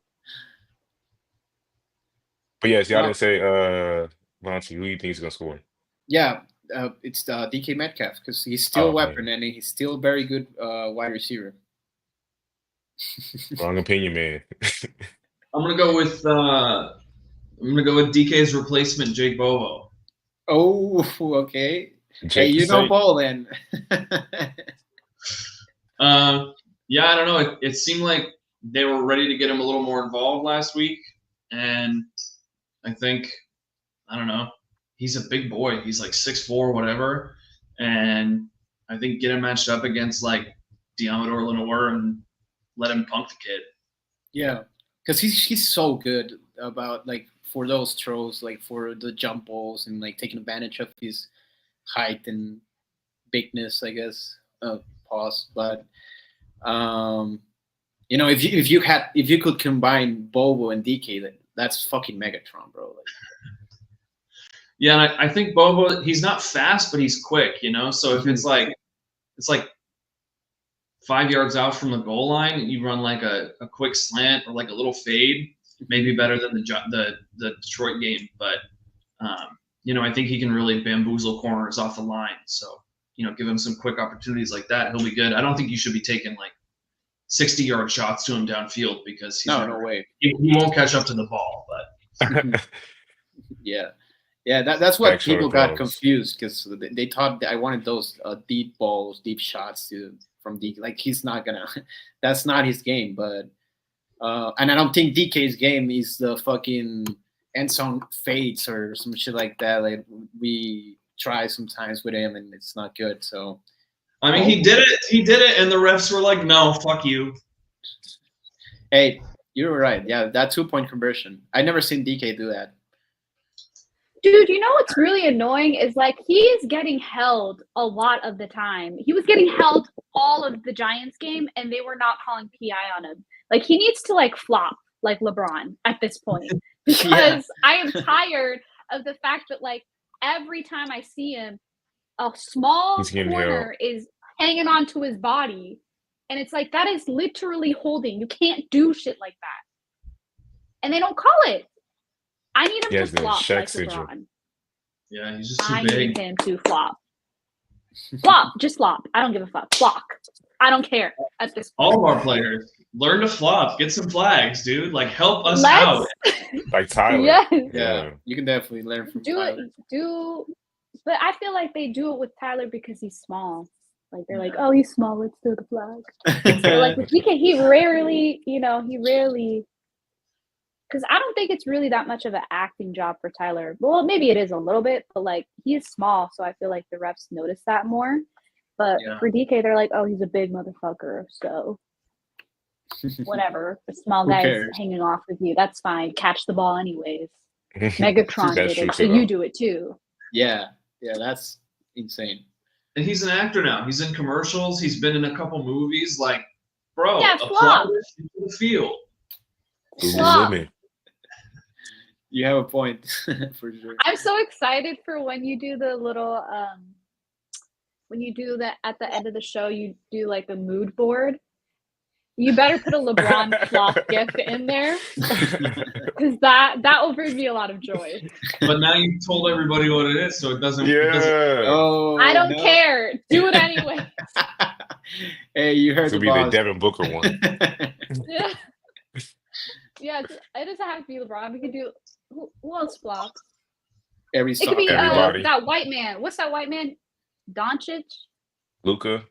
But yes, y'all didn't say Monty, who you think is gonna score? Yeah, it's DK Metcalf because he's still a weapon and he's still very good wide receiver. Wrong opinion, man. I'm gonna go with DK's replacement, Jake Bobo. Oh, okay. Jake Hey, Bo then. Yeah, I don't know. It seemed like they were ready to get him a little more involved last week, and I think, I don't know, he's a big boy. He's like 6'4", whatever, and I think get him matched up against like Diamador Lenoir and let him punk the kid. Yeah, because he's so good about like for those throws, like for the jump balls and like taking advantage of his height and bigness, I guess. Pause, but if you could combine Bobo and DK, that's fucking Megatron, bro. Like, yeah, and I think Bobo, he's not fast, but he's quick, So if it's like 5 yards out from the goal line, and you run like a quick slant or like a little fade, maybe better than the Detroit game. But I think he can really bamboozle corners off the line. So give him some quick opportunities like that, he'll be good. I don't think you should be taking like 60-yard shots to him downfield because no way. He won't catch up to the ball. But yeah, that's what people got confused because they thought that I wanted those deep balls, deep shots from DK. Like he's not gonna. That's not his game. But and I don't think DK's game is the fucking end zone fades or some shit like that. Like we try sometimes with him and it's not good. So. I mean, he did it, and the refs were like, "No, fuck you." Hey, you're right. Yeah, that 2-point conversion. I never seen DK do that. Dude, what's really annoying is like he is getting held a lot of the time. He was getting held all of the Giants game, and they were not calling PI on him. Like he needs to like flop like LeBron at this point because I am tired of the fact that like every time I see him, a small corner is hanging on to his body. And it's like, that is literally holding. You can't do shit like that. And they don't call it. I need him to flop like LeBron. Yeah, he's just too big. I need big. him to flop. Flop. Just flop. I don't give a fuck. Flock. I don't care at this point. All of our players learn to flop, get some flags, dude. Like help us out. Like Tyler. Yes. Yeah, you can definitely learn from Tyler. But I feel like they do it with Tyler because he's small. Like they're like, oh, he's small, let's throw the flag. So like with DK, he rarely, because I don't think it's really that much of an acting job for Tyler. Well, maybe it is a little bit, but like he is small, so I feel like the refs notice that more. But for DK, they're like, oh, he's a big motherfucker, so whatever. The small guy's hanging off with you. That's fine. Catch the ball anyways. Megatron did it, so you do it too. Yeah, that's insane. And he's an actor now. He's in commercials. He's been in a couple movies. Like, bro, flop into the field. Flop. You have a point for sure. I'm so excited for when you do the little when you do that at the end of the show, you do like a mood board. You better put a LeBron flop gift in there, because that will bring me a lot of joy. But now you've told everybody what it is, so it doesn't. Yeah. Oh, I don't care. Do it anyway. Hey, you heard This will the be boss. the Devin Booker one. Yeah, it doesn't have to be LeBron. We could do who else flops? It could be Everybody. that white man. What's that white man? Doncic. Luka.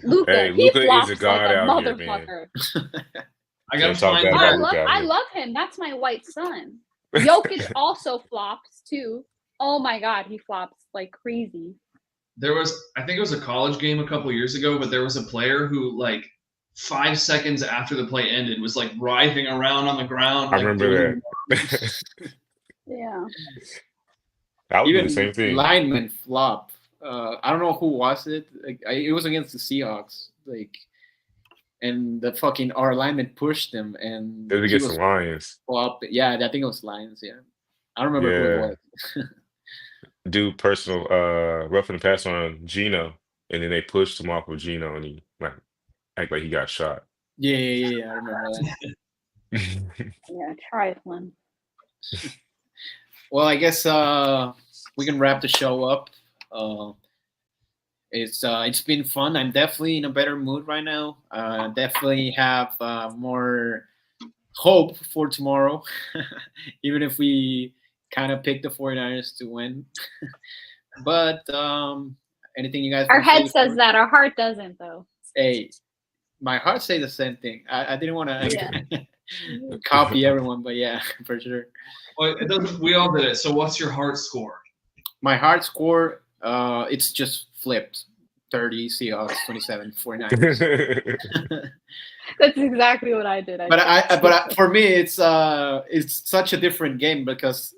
Luka. Hey, He Luka flops is a god like a out here, man. motherfucker. I gotta Can't talk find bad that. about Luka. I love him. That's my white son. Jokic also flops too. Oh my god, he flops like crazy. I think it was a college game a couple years ago, but there was a player who like 5 seconds after the play ended was like writhing around on the ground. I like, remember that. Yeah. I would do Even the same thing. lineman flop. I don't know who was it. Like, it was against the Seahawks. Like, and our lineman pushed him, and It was against the Lions. Flop. Yeah, I think it was Lions. Yeah, I don't remember who it was. Do personal roughing the pass on Gino, and then they pushed him off of Gino, and he act like he got shot. Yeah, I remember that. Yeah, trifling. Well, I guess we can wrap the show up. It's been fun. I'm definitely in a better mood right now. Definitely have more hope for tomorrow, even if we kind of picked the 49ers to win. But anything you guys? Our head says that. Our heart doesn't, though. Hey, my heart says the same thing. I didn't want to copy everyone, but yeah, for sure. Well, it doesn't. We all did it. So, what's your heart score? My heart score, it's just flipped. 30 Seahawks, 27 49ers. That's exactly what I did. But for me, it's such a different game because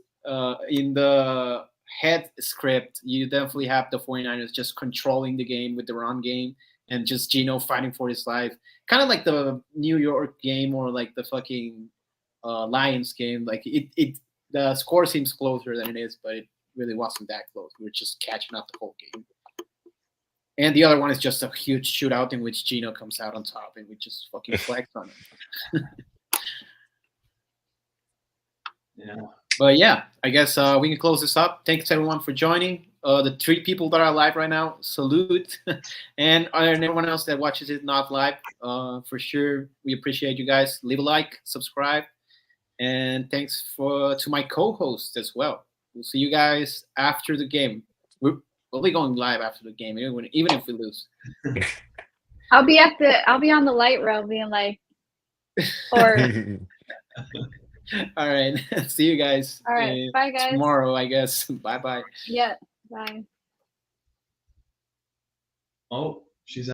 in the head script, you definitely have the 49ers just controlling the game with the run game and just Gino fighting for his life. Kind of like the New York game or like the fucking Lions game. Like the score seems closer than it is, but it really wasn't that close. We were just catching up the whole game. And the other one is just a huge shootout in which Gino comes out on top and we just fucking flex on him. Yeah. But yeah, I guess we can close this up. Thanks everyone for joining. The 3 people that are live right now, salute. And everyone else that watches it not live, for sure, we appreciate you guys. Leave a like, subscribe. And thanks to my co-host as well. We'll see you guys after the game. We'll be going live after the game, even if we lose. I'll be on the light row being like, or. All right. See you guys. All right. Bye, guys. Tomorrow, I guess. Bye. Yeah. Bye. Oh, she's